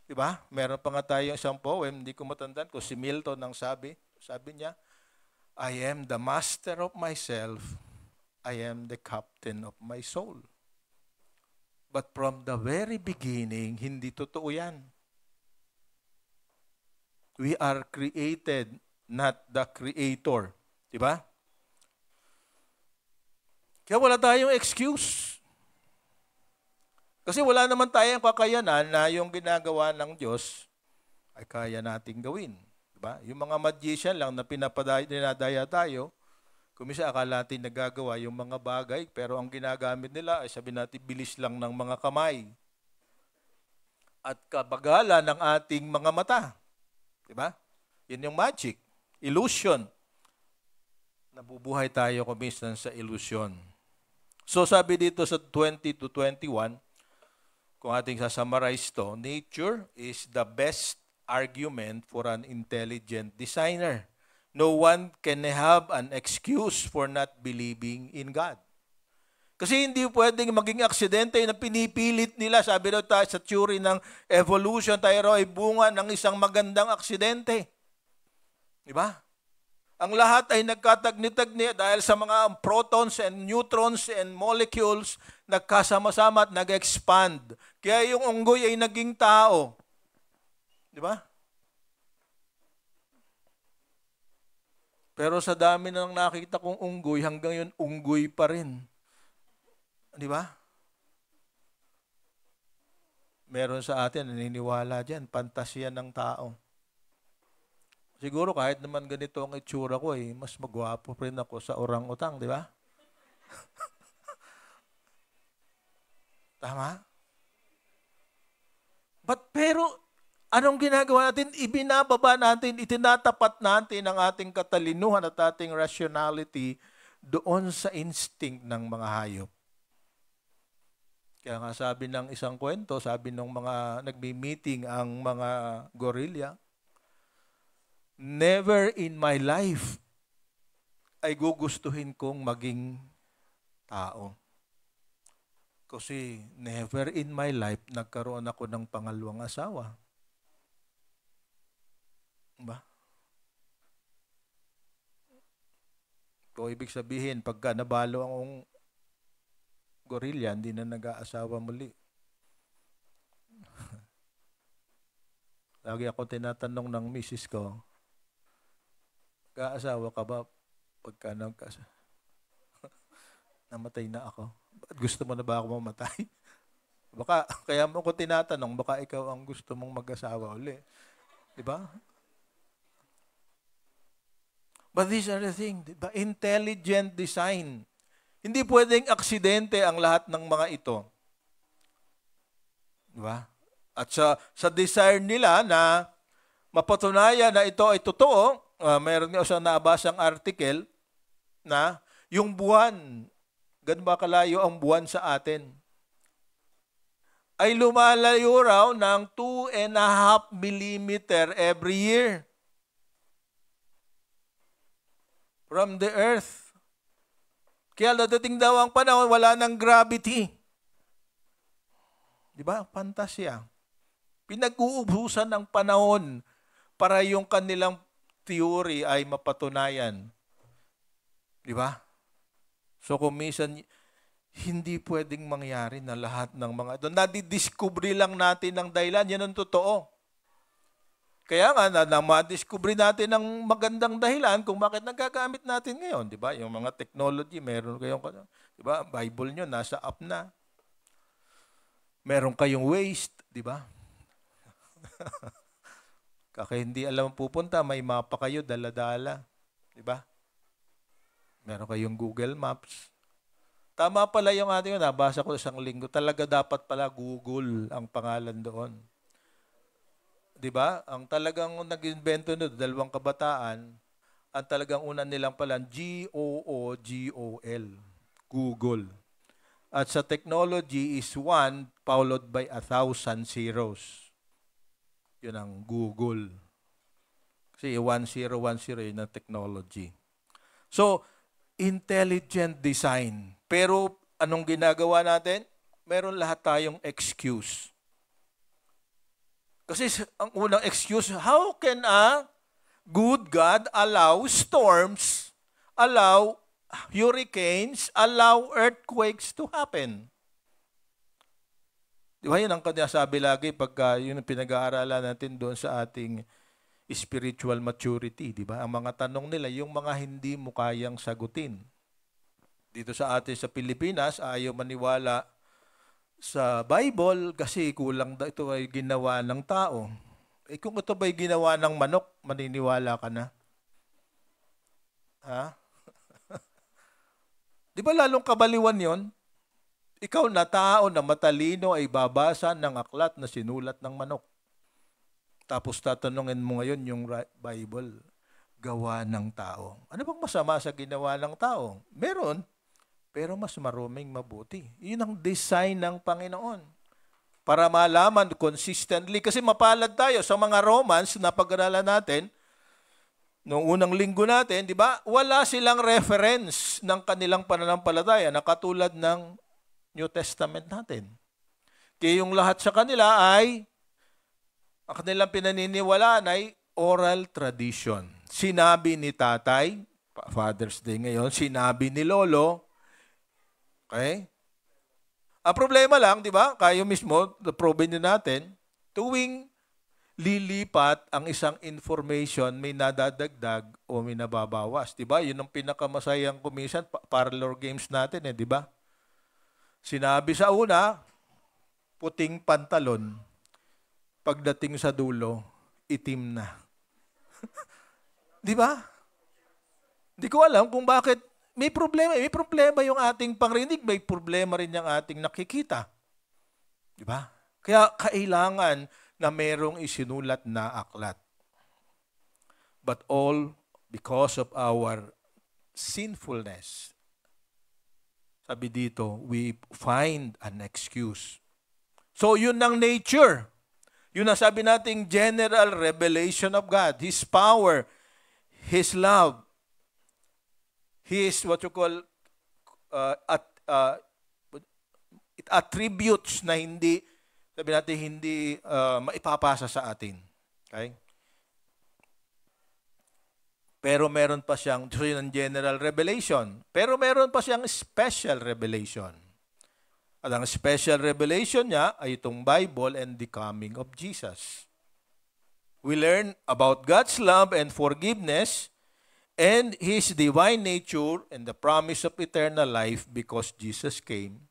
Diba? Meron pa nga tayong isang poem, hindi ko matandaan kung si Milton ang sabi niya, "I am the master of myself, I am the captain of my soul." But from the very beginning, hindi totoo yan. We are created, not the creator. Diba? Kaya wala tayong excuse. Kasi wala naman tayong kakayanan na yung ginagawa ng Diyos ay kaya nating gawin. Diba? Yung mga magician lang na dinadaya tayo, kung minsan akala natin nagagawa yung mga bagay, pero ang ginagamit nila ay sabi natin bilis lang ng mga kamay at kabagalan ng ating mga mata. Diba? Yun yung magic, illusion. Nabubuhay tayo kung minsan sa illusion. So sabi dito sa 20 to 21, kung ating sasummarize to, nature is the best argument for an intelligent designer. No one can have an excuse for not believing in God. Kasi hindi pwedeng maging aksidente na pinipilit nila. Sabi daw tayo sa theory ng evolution, tayo ay bunga ng isang magandang aksidente. Diba? Ang lahat ay nagkatagni-tagni dahil sa mga protons and neutrons and molecules nagkasama-sama at nag-expand. Kaya yung unggoy ay naging tao. Di ba? Pero sa dami nang nakita kong unggoy, hanggang yun unggoy pa rin. Di ba? Meron sa atin, naniniwala dyan, pantasya ng tao. Siguro kahit naman ganito ang itsura ko, mas magwapo rin ako sa orang-utang, di ba? Tama? Pero, anong ginagawa natin? Ibinababa natin, itinatapat natin ang ating katalinuhan at ating rationality doon sa instinct ng mga hayop. Kaya nga sabi ng isang kwento, sabi ng mga nagmi-meeting ang mga gorilla, never in my life ay gugustuhin kong maging tao. Kasi never in my life nagkaroon ako ng pangalawang asawa. Diba? So, ibig sabihin, pagka nabalo ang gorilla, hindi na nag-aasawa muli. Lagi ako tinatanong ng misis ko, nag-aasawa ka ba pagka namatay na ako? Gusto mo na ba ako mamatay? Baka, kaya mo ko tinatanong, baka ikaw ang gusto mong mag-asawa uli. Diba? But these are the things, diba? Intelligent design. Hindi pwedeng aksidente ang lahat ng mga ito. Diba? At sa desire nila na mapatunayan na ito ay totoo, meron nga isang nabasang article na yung buwan, ganun ba kalayo ang buwan sa atin, ay lumalayo raw ng 2.5 millimeter every year from the earth. Kaya dadating daw ang panahon, wala ng gravity. Di ba? Pantasya. Pinag-uubusan ng panahon para yung kanilang theory ay mapatunayan. Di ba? So kung minsan, hindi pwedeng mangyari na lahat ng mga ito. Nadidiscovery lang natin ng dahilan. Yan ang totoo. Kaya nga, madiscovery natin ng magandang dahilan kung bakit nagagamit natin ngayon. Di ba? Yung mga technology, meron kayong, di ba? Bible nyo, nasa app na. Meron kayong waste, di ba? Kaya hindi alam pupunta, may mapa kayo, dala-dala. Di ba? Meron kayong Google Maps. Tama pala yung ating, nabasa ko isang linggo, talaga dapat pala Google ang pangalan doon. Diba? Ang talagang nag-invento nito, dalawang kabataan, ang talagang una nilang pala, G-O-O-G-O-L, Google. At sa technology is 1 followed by 1,000 zeros. Yun ang Google. Kasi 1010 yun ang technology. So, intelligent design. Pero anong ginagawa natin? Meron lahat tayong excuse. Kasi ang unang excuse, how can a good God allow storms, allow hurricanes, allow earthquakes to happen? Di ba yun ang sabi lagi pagka yun ang pinag-aaralan natin doon sa ating spiritual maturity, di ba? Ang mga tanong nila, yung mga hindi mo kayang sagutin. Dito sa atin sa Pilipinas, ayaw maniwala sa Bible kasi kulang daw ito ay ginawa ng tao. Eh kung ito ba'y ginawa ng manok, maniniwala ka na? Ha? Di ba lalong kabaliwan yon? Ikaw na tao na matalino ay babasa ng aklat na sinulat ng manok. Tapos tatanungin mo ngayon yung Bible, gawa ng tao. Ano bang masama sa ginawa ng tao? Meron, pero mas maruming mabuti. Yun ang design ng Panginoon. Para malaman consistently, kasi mapalad tayo sa mga Romans na pag-aralan natin, noong unang linggo natin, di ba? Wala silang reference ng kanilang pananampalataya na katulad ng New Testament natin. Kaya yung lahat sa kanila ay, ang kanilang pinaniniwalaan ay oral tradition. Sinabi ni tatay, Father's Day ngayon, sinabi ni lolo, okay? Ang problema lang, di ba, kayo mismo, na-prove natin, tuwing lilipat ang isang information, may nadadagdag o may nababawas. Di ba? Yun ang pinakamasayang kumisan, parlor games natin, di ba? Sinabi sa una, puting pantalon, pagdating sa dulo, itim na. Di ba? Di ko alam kung bakit may problema. May problema yung ating pangrinig, may problema rin yung ating nakikita. Di ba? Kaya kailangan na merong isinulat na aklat. But all because of our sinfulness. Sabi dito, we find an excuse. So yun ang nature. Yun ang sabi nating general revelation of God. His power, His love, His what you call it attributes na hindi, sabi natin, hindi maipapasa sa atin. Okay? Pero meron pa siyang, so yun ang general revelation. Pero meron pa siyang special revelation. At ang special revelation niya ay itong Bible and the coming of Jesus. We learn about God's love and forgiveness and His divine nature and the promise of eternal life because Jesus came.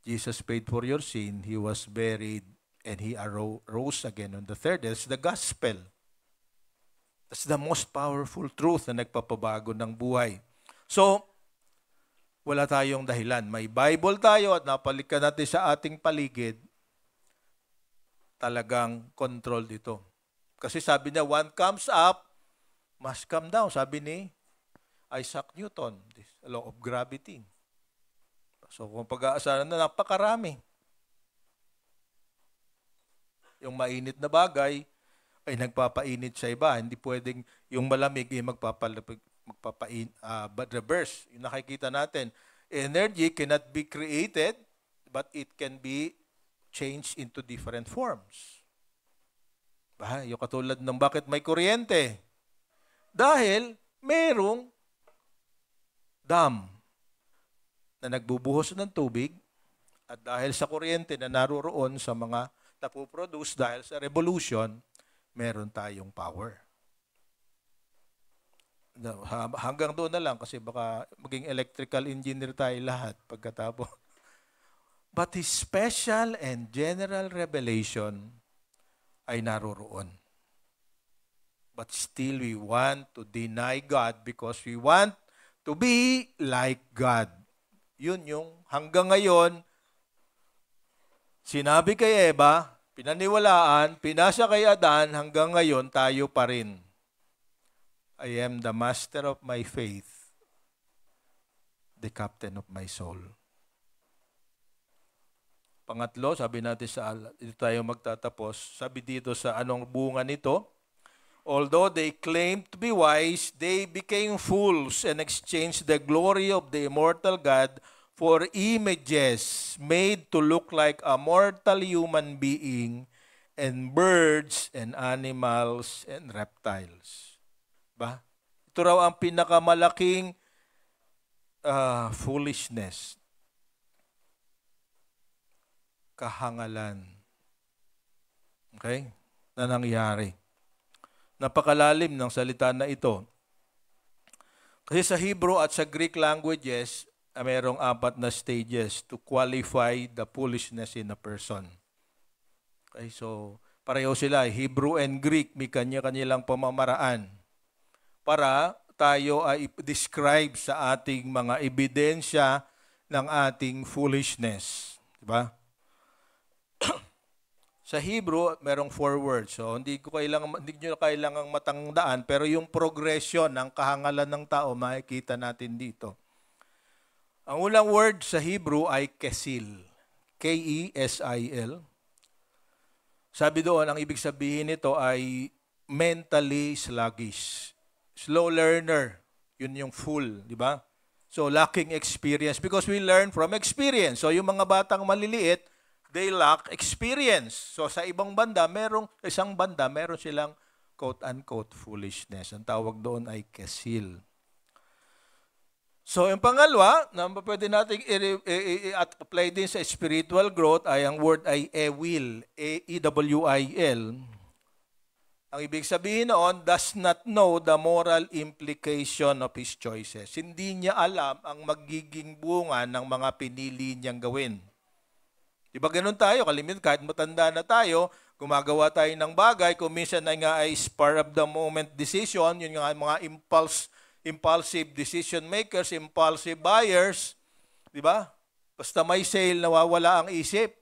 Jesus paid for your sin. He was buried and He rose again on the third day. That's the gospel. That's the most powerful truth na nagpapabago ng buhay. So, wala tayong dahilan. May Bible tayo at napalikan natin sa ating paligid, talagang control dito. Kasi sabi niya, one comes up, must come down. Sabi ni Isaac Newton, this law of gravity. So kung pag-aasaran na, napakarami. Yung mainit na bagay ay nagpapainit sa iba. Hindi pwedeng yung malamig ay reverse. Yung nakikita natin, energy cannot be created, but it can be changed into different forms. Yung katulad ng bakit may kuryente. Dahil merong dam na nagbubuhos ng tubig at dahil sa kuryente na naroroon sa mga napoproduce dahil sa revolution, meron tayong power. Hanggang doon na lang kasi baka maging electrical engineer tayo lahat pagkatapos. But His special and general revelation ay naroroon. But still we want to deny God because we want to be like God. Yun yung hanggang ngayon, sinabi kay Eva, pinaniwalaan, pinasa kay Adan, hanggang ngayon tayo pa rin. I am the master of my faith, the captain of my soul. Pangatlo, sabi natin dito tayo magtatapos, sabi dito sa anong bunga nito, although they claimed to be wise, they became fools and exchanged the glory of the immortal God for images made to look like a mortal human being and birds and animals and reptiles. Ba? Ito raw ang pinakamalaking foolishness. Kahangalan. Okay? Na nangyari. Napakalalim ng salita na ito. Kasi sa Hebrew at sa Greek languages, mayroong 4 na stages to qualify the foolishness in a person. Okay, so pareho sila, Hebrew and Greek, may kanya-kanilang pamamaraan para tayo ay describe sa ating mga ebidensya ng ating foolishness. Diba? Sa Hebrew, merong 4 words. So, hindi nyo kailangang matandaan, pero yung progression ng kahangalan ng tao, makikita natin dito. Ang unang word sa Hebrew ay kesil. K-E-S-I-L. Sabi doon, ang ibig sabihin nito ay mentally sluggish. Slow learner. Yun yung full, di ba? So, lacking experience because we learn from experience. So, yung mga batang maliliit, they lack experience. So sa isang banda, meron silang quote-unquote foolishness. Ang tawag doon ay kesil. So yung pangalawa, na pwede natin i-apply din sa spiritual growth ay ang word ay ewil, E-W-I-L. Ang ibig sabihin noon, does not know the moral implication of his choices. Hindi niya alam ang magiging bunga ng mga pinili niyang gawin. Diba ganun tayo? Kalimit, kahit matanda na tayo, gumagawa tayo ng bagay, kung minsan na nga ay spur of the moment decision, yun nga mga impulsive decision makers, impulsive buyers, diba? Basta may sale, nawawala ang isip.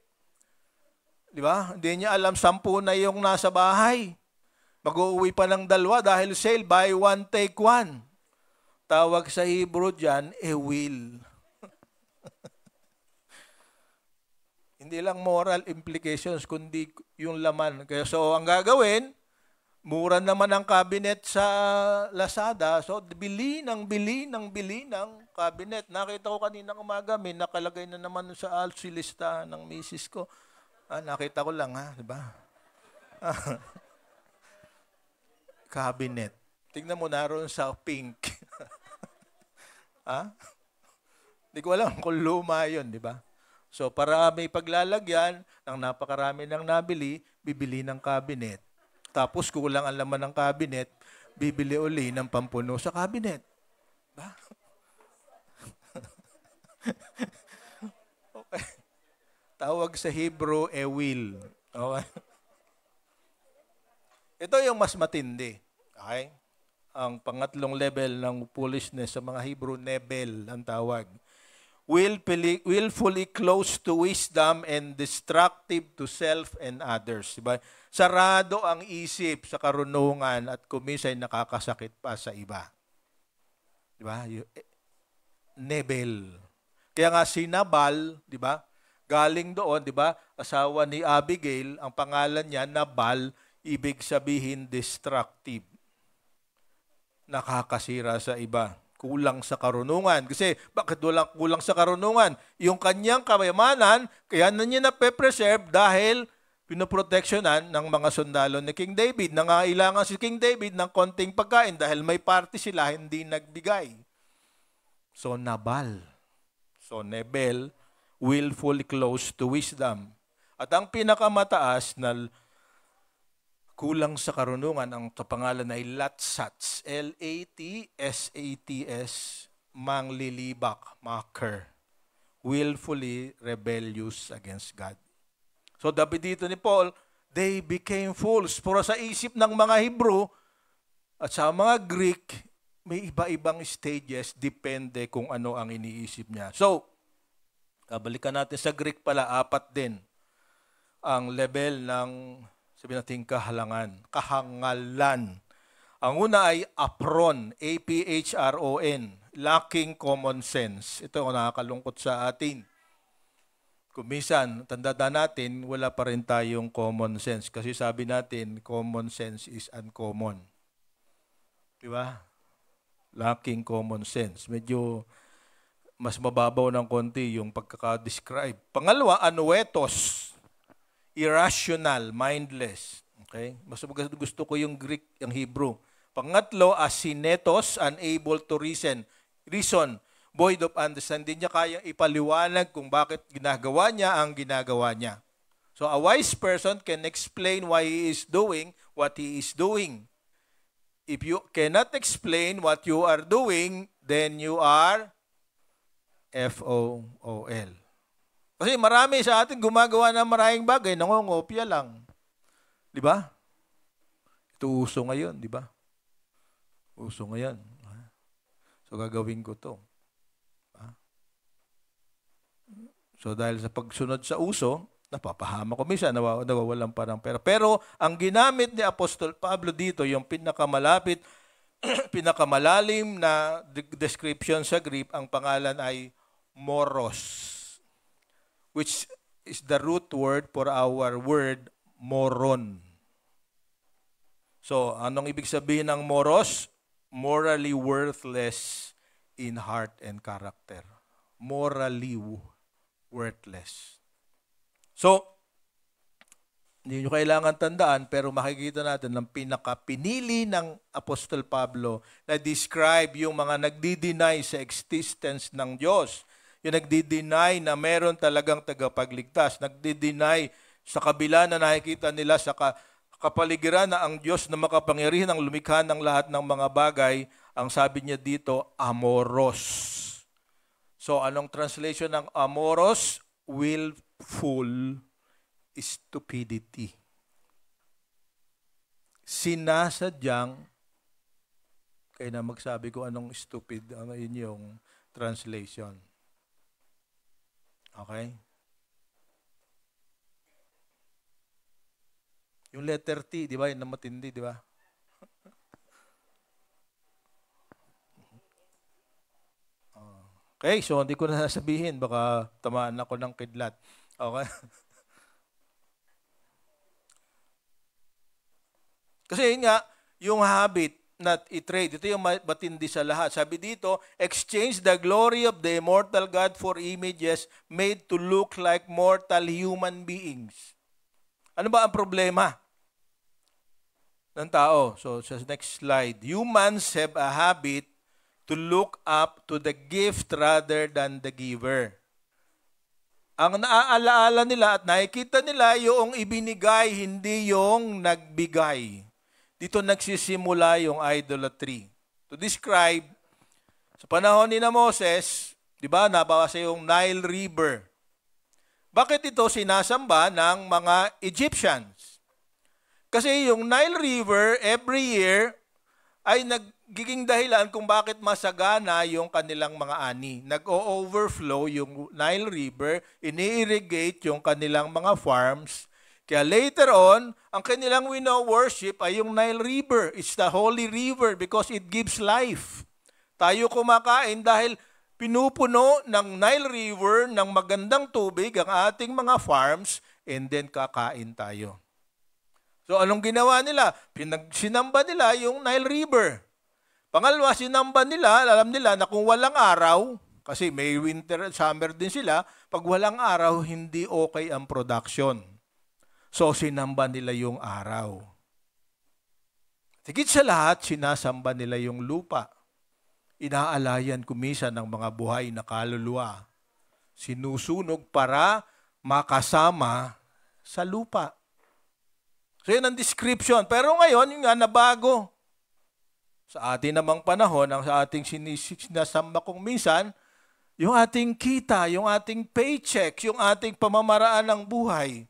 Diba? Hindi niya alam 10 na yung nasa bahay. Mag-uuwi pa ng 2 dahil sale, buy 1, take 1. Tawag sa Hebrew dyan, ewil. Hindi lang moral implications, kundi yung laman. Kaya so, ang gagawin, mura naman ang cabinet sa Lazada. So, bili ng cabinet. Nakita ko kaninang umaga, may nakalagay na naman sa ALSI lista ng misis ko. Nakita ko lang, ha? Diba? Cabinet. Tingnan mo naroon sa pink. Ha? Hindi ko alam kung luma yun, di ba? So, para may paglalagyan ng napakarami ng nabili, bibili ng cabinet. Tapos, kulang ang laman ng cabinet, bibili uli ng pampuno sa cabinet. Ba? Okay. Tawag sa Hebrew, ewil. Okay? Ito yung mas matindi. Okay? Ang pangatlong level ng foolishness sa mga Hebrew, nebel ang tawag. Willfully close to wisdom and destructive to self and others. Diba? Sarado ang isip sa karunungan at kumisay nakakasakit pa sa iba. Diba? Nebel. Kaya nga si Nabal, diba? Galing doon, diba? Asawa ni Abigail, ang pangalan niya, Nabal, ibig sabihin destructive. Nakakasira sa iba. Kulang sa karunungan. Kasi bakit walang kulang sa karunungan? Yung kanyang kayamanan, kaya na niya na-preserve dahil pinoproteksyonan ng mga sundalo ni King David. Nangailangan si King David ng konting pagkain dahil may party sila, hindi nagbigay. So, Nabal. So, Nebel, willfully close to wisdom. At ang pinakamataas na kulang sa karunungan, ang pangalan ay Latsats, L-A-T-S-A-T-S, manglilibak, mocker, willfully rebellious against God. So, dabi dito ni Paul, they became fools. Pero sa isip ng mga Hebrew at sa mga Greek, may iba-ibang stages, depende kung ano ang iniisip niya. So, balikan natin sa Greek pala, 4 din ang level ng sabihin natin kahangalan. Ang una ay apron, A-P-H-R-O-N, lacking common sense. Ito ang nakakalungkot sa atin. Kung minsan, tandaan natin, wala pa rin tayong common sense. Kasi sabi natin, common sense is uncommon. Di ba? Lacking common sense. Medyo mas mababaw ng konti yung pagkaka-describe. Pangalawa, anuetos. Irrational, mindless. Okay? Mas gusto ko yung Greek, yung Hebrew. Pangatlo, asinetos, unable to reason, void of understanding. Hindi niya kayang ipaliwanag kung bakit ginagawa niya ang ginagawa niya. So a wise person can explain why he is doing what he is doing. If you cannot explain what you are doing, then you are FOOL. Kasi marami sa atin gumagawa ng maraming bagay, nangongopya lang. Di ba? Ito uso ngayon, di ba? Uso ngayon. So gagawin ko to. So dahil sa pagsunod sa uso, napapahama ko minsan, nawawalan pa ng pera. Pero ang ginamit ni Apostol Pablo dito, yung pinakamalapit, pinakamalalim na description sa Greek, ang pangalan ay moros, which is the root word for our word moron. So, anong ibig sabihin ng moros? Morally worthless in heart and character. Morally worthless. So, hindi nyo kailangan tandaan, pero makikita natin ng pinakapinili ng Apostol Pablo na describe yung mga nagdi-deny sa existence ng Diyos. Yung nagdi-deny na meron talagang tagapagligtas. Nagdi-deny sa kabila na nakikita nila sa kapaligiran na ang Diyos na makapangyarihan ang lumikha ng lahat ng mga bagay, ang sabi niya dito, amoros. So, anong translation ng amoros? Willful stupidity. Sinasadyang, kaya na magsabi ko anong stupid, ano yun yung translation. Okay? Yung letter T, di ba? Yun na matindi, di ba? Okay, so hindi ko na sasabihin, baka tamaan ako ng kidlat. Okay? Kasi yun nga, yung habit na i-trade, ito yung matindi sa lahat. Sabi dito, exchange the glory of the immortal God for images made to look like mortal human beings. Ano ba ang problema ng tao? So, sa next slide. Humans have a habit to look up to the gift rather than the giver. Ang naaalaala nila at nakikita nila yung ibinigay, hindi yung nagbigay. Dito nagsisimula yung idolatry. To describe, sa panahon ni Moses, di ba, nabasa yung Nile River. Bakit ito sinasamba ng mga Egyptians? Kasi yung Nile River, every year, ay nagiging dahilan kung bakit masagana yung kanilang mga ani. Nag-o-overflow yung Nile River, ini-irrigate yung kanilang mga farms. Kaya later on, ang kanilang wino-worship ay yung Nile River. It's the holy river because it gives life. Tayo kumakain dahil pinupuno ng Nile River ng magandang tubig ang ating mga farms and then kakain tayo. So anong ginawa nila? Sinamba nila yung Nile River. Pangalawa, sinamba nila, alam nila na kung walang araw, kasi may winter, summer din sila, pag walang araw, hindi okay ang production. So sinamba nila yung araw. Higit sa lahat, sinasamba nila yung lupa. Inaalayan kumisa ng mga buhay na kaluluwa. Sinusunog para makasama sa lupa. So yun ang description. Pero ngayon, yun nga, nabago. Sa atin namang panahon, ang sa ating sinasamba kung minsan, yung ating kita, yung ating paycheck, yung ating pamamaraan ng buhay.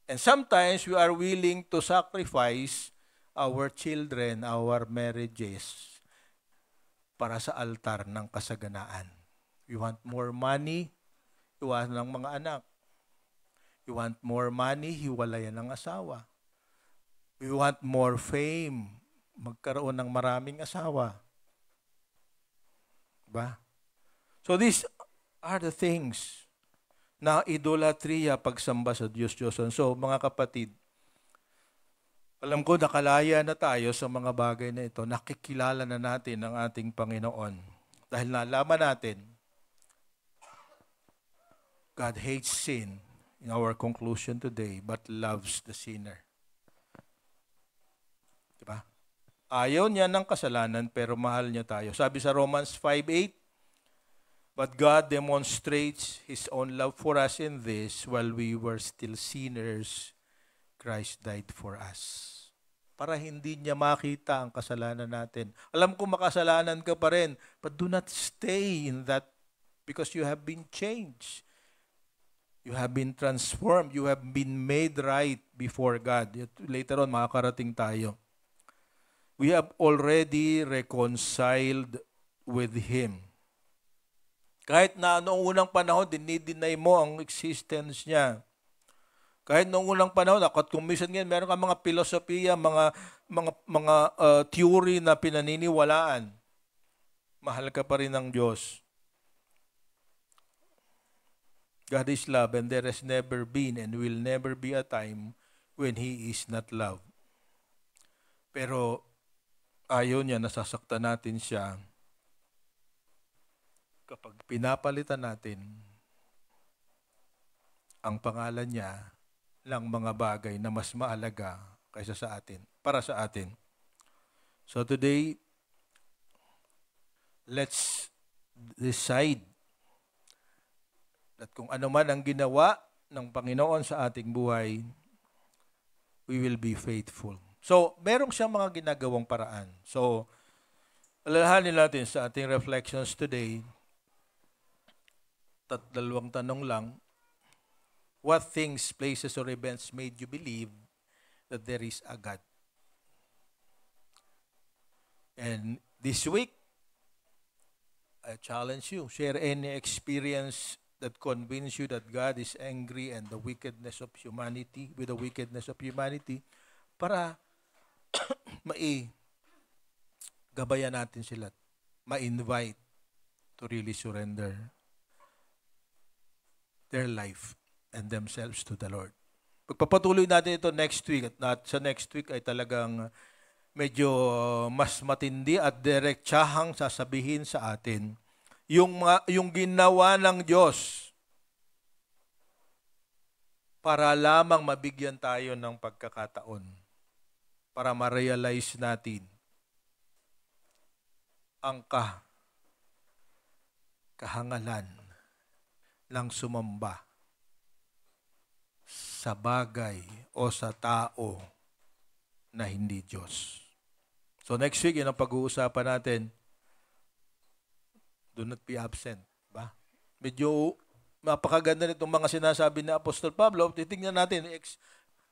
And sometimes we are willing to sacrifice our children, our marriages, para sa altar ng kasaganaan. You want more money, iwasan ng mga anak. You want more money, hiwalayan ng asawa. You want more fame, magkaroon ng maraming asawa. Diba? So these are the things na idolatriya pagsamba sa Diyos-Diyosan. So mga kapatid, alam ko nakalaya na tayo sa mga bagay na ito. Nakikilala na natin ang ating Panginoon. Dahil nalaman natin, God hates sin in our conclusion today, but loves the sinner. Diba? Ayaw niya ng kasalanan, pero mahal niya tayo. Sabi sa Romans 5:8, but God demonstrates His own love for us in this, while we were still sinners, Christ died for us. para hindi niya makita ang kasalanan natin. Alam ko makasalanan ka pa rin, but do not stay in that because you have been changed. You have been transformed. You have been made right before God. Later on, makakarating tayo. We have already reconciled with Him. Kahit na noong unang panahon, dinideny mo ang existence niya. Kahit noong unang panahon, at kung minsan ngayon, meron ka mga filosofiya, mga theory na pinaniniwalaan, mahal ka pa rin ng Diyos. God is love, and there has never been and will never be a time when He is not love. Pero ayaw niya, nasasaktan natin siya kapag pinapalitan natin ang pangalan niya ng mga bagay na mas maalaga kaysa sa atin, para sa atin. So today, let's decide that kung ano man ang ginawa ng Panginoon sa ating buhay, we will be faithful. So, merong siyang mga ginagawang paraan. So, alalahanin natin sa ating reflections today, dalawang tanong lang. What things, places, or events made you believe that there is a God? And this week, I challenge you, share any experience that convince you that God is angry and the wickedness of humanity, with the wickedness of humanity, para gabayan natin sila, ma-invite to really surrender their life and themselves to the Lord. Pagpapatuloy natin ito next week, at sa next week ay talagang medyo mas matindi at diretsahang sasabihin sa atin yung ginawa ng Diyos para lamang mabigyan tayo ng pagkakataon para ma-realize natin ang kahangalan ng sumamba sa bagay o sa tao na hindi Diyos. So next week, yun ang pag-uusapan natin. Do not be absent. Ba? Medyo napakaganda nitong mga sinasabi ni Apostol Pablo. Titingnan natin,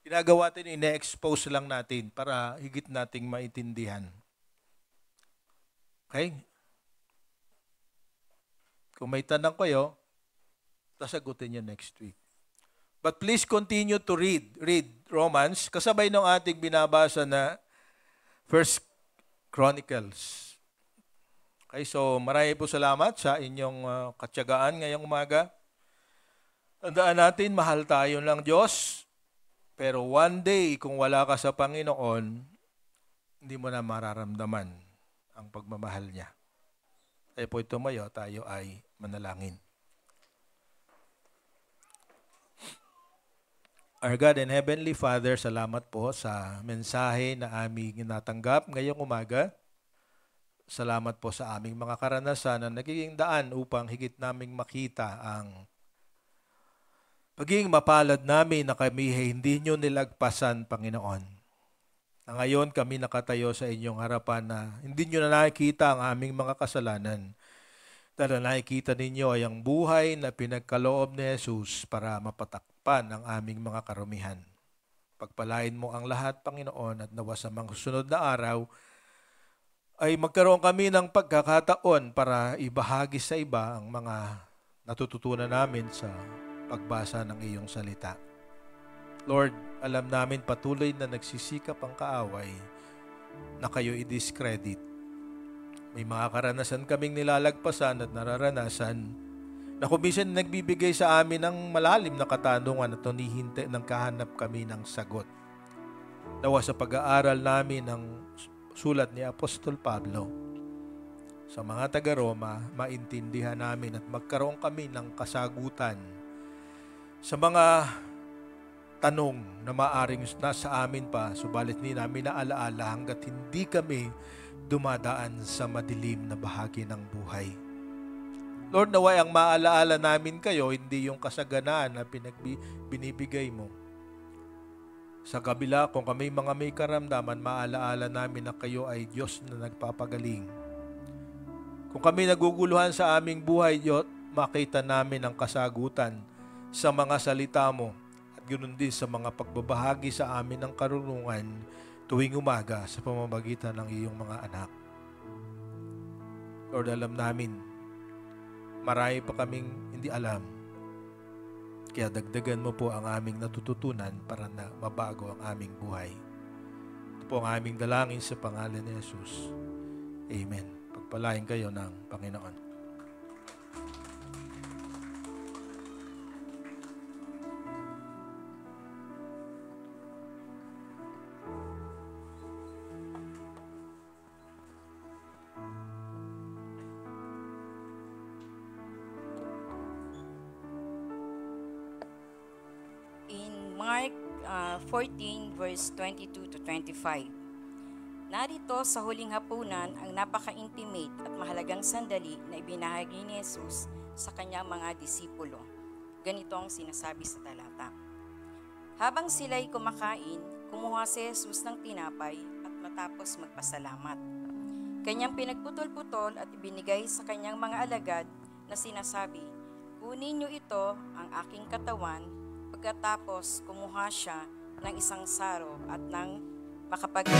ginagawa natin, ine-expose lang natin para higit nating maintindihan. Okay? Kung may tanong kayo, sasagutin niyo next week. But please continue to read Romans, kasabay ng ating binabasa na 1 Chronicles. Okay, so marami po salamat sa inyong katyagaan ngayong umaga. Tandaan natin, mahal tayo ng Diyos, pero one day, kung wala ka sa Panginoon, hindi mo na mararamdaman ang pagmamahal niya. Tayo po tumayo, tayo ay manalangin. Our God and Heavenly Father, salamat po sa mensahe na aming natanggap ngayong umaga. Salamat po sa aming mga karanasan na nagiging daan upang higit naming makita ang pagiging mapalad namin na kami hindi nyo nilagpasan, Panginoon. Na ngayon kami nakatayo sa inyong harapan na hindi nyo na nakikita ang aming mga kasalanan. Dahil nakikita ninyo ay ang buhay na pinagkaloob ni Jesus para mapatakpan ang aming mga karumihan. Pagpalain mo ang lahat, Panginoon, at nawa sa mga susunod na araw ay magkaroon kami ng pagkakataon para ibahagi sa iba ang mga natututunan namin sa pagbasa ng iyong salita. Lord, alam namin patuloy na nagsisikap ang kaaway na kayo i-discredit. May mga karanasan kaming nilalagpasan at nararanasan na kung minsan nagbibigay sa amin ng malalim na katanungan at hinihintay ng kahanap kami ng sagot. Nawa sa pag-aaral namin ng sulat ni Apostol Pablo, sa mga taga-Roma, maintindihan namin at magkaroon kami ng kasagutan sa mga tanong na maaring nasa amin pa, subalit hindi namin naalaala hanggat hindi kami dumadaan sa madilim na bahagi ng buhay. Lord, naway ang maalaala namin kayo, hindi yung kasaganaan na binibigay mo. Sa kabila, kung kami mga may karamdaman, maalaala namin na kayo ay Diyos na nagpapagaling. Kung kami naguguluhan sa aming buhay, Diyos, makita namin ang kasagutan sa mga salita mo at ganoon din sa mga pagbabahagi sa amin ng karunungan tuwing umaga sa pamamagitan ng iyong mga anak. Lord, alam namin, marami pa kaming hindi alam. Kaya dagdagan mo po ang aming natututunan para na mabago ang aming buhay. Ito po ang aming dalangin sa pangalan ni Jesus. Amen. Pagpalain kayo ng Panginoon. Mark 14 verse 22 to 25. Narito sa huling hapunan ang napaka-intimate at mahalagang sandali na ibinahagi ni Jesus sa kanyang mga disipulo. Ganito ang sinasabi sa talata. Habang sila'y kumakain, kumuha si Jesus ng tinapay at matapos magpasalamat. Kanyang pinagputol-putol at ibinigay sa kanyang mga alagad na sinasabi, "Kunin niyo ito, ang aking katawan." Pagkatapos, kumuha siya ng isang saro at nang makapag-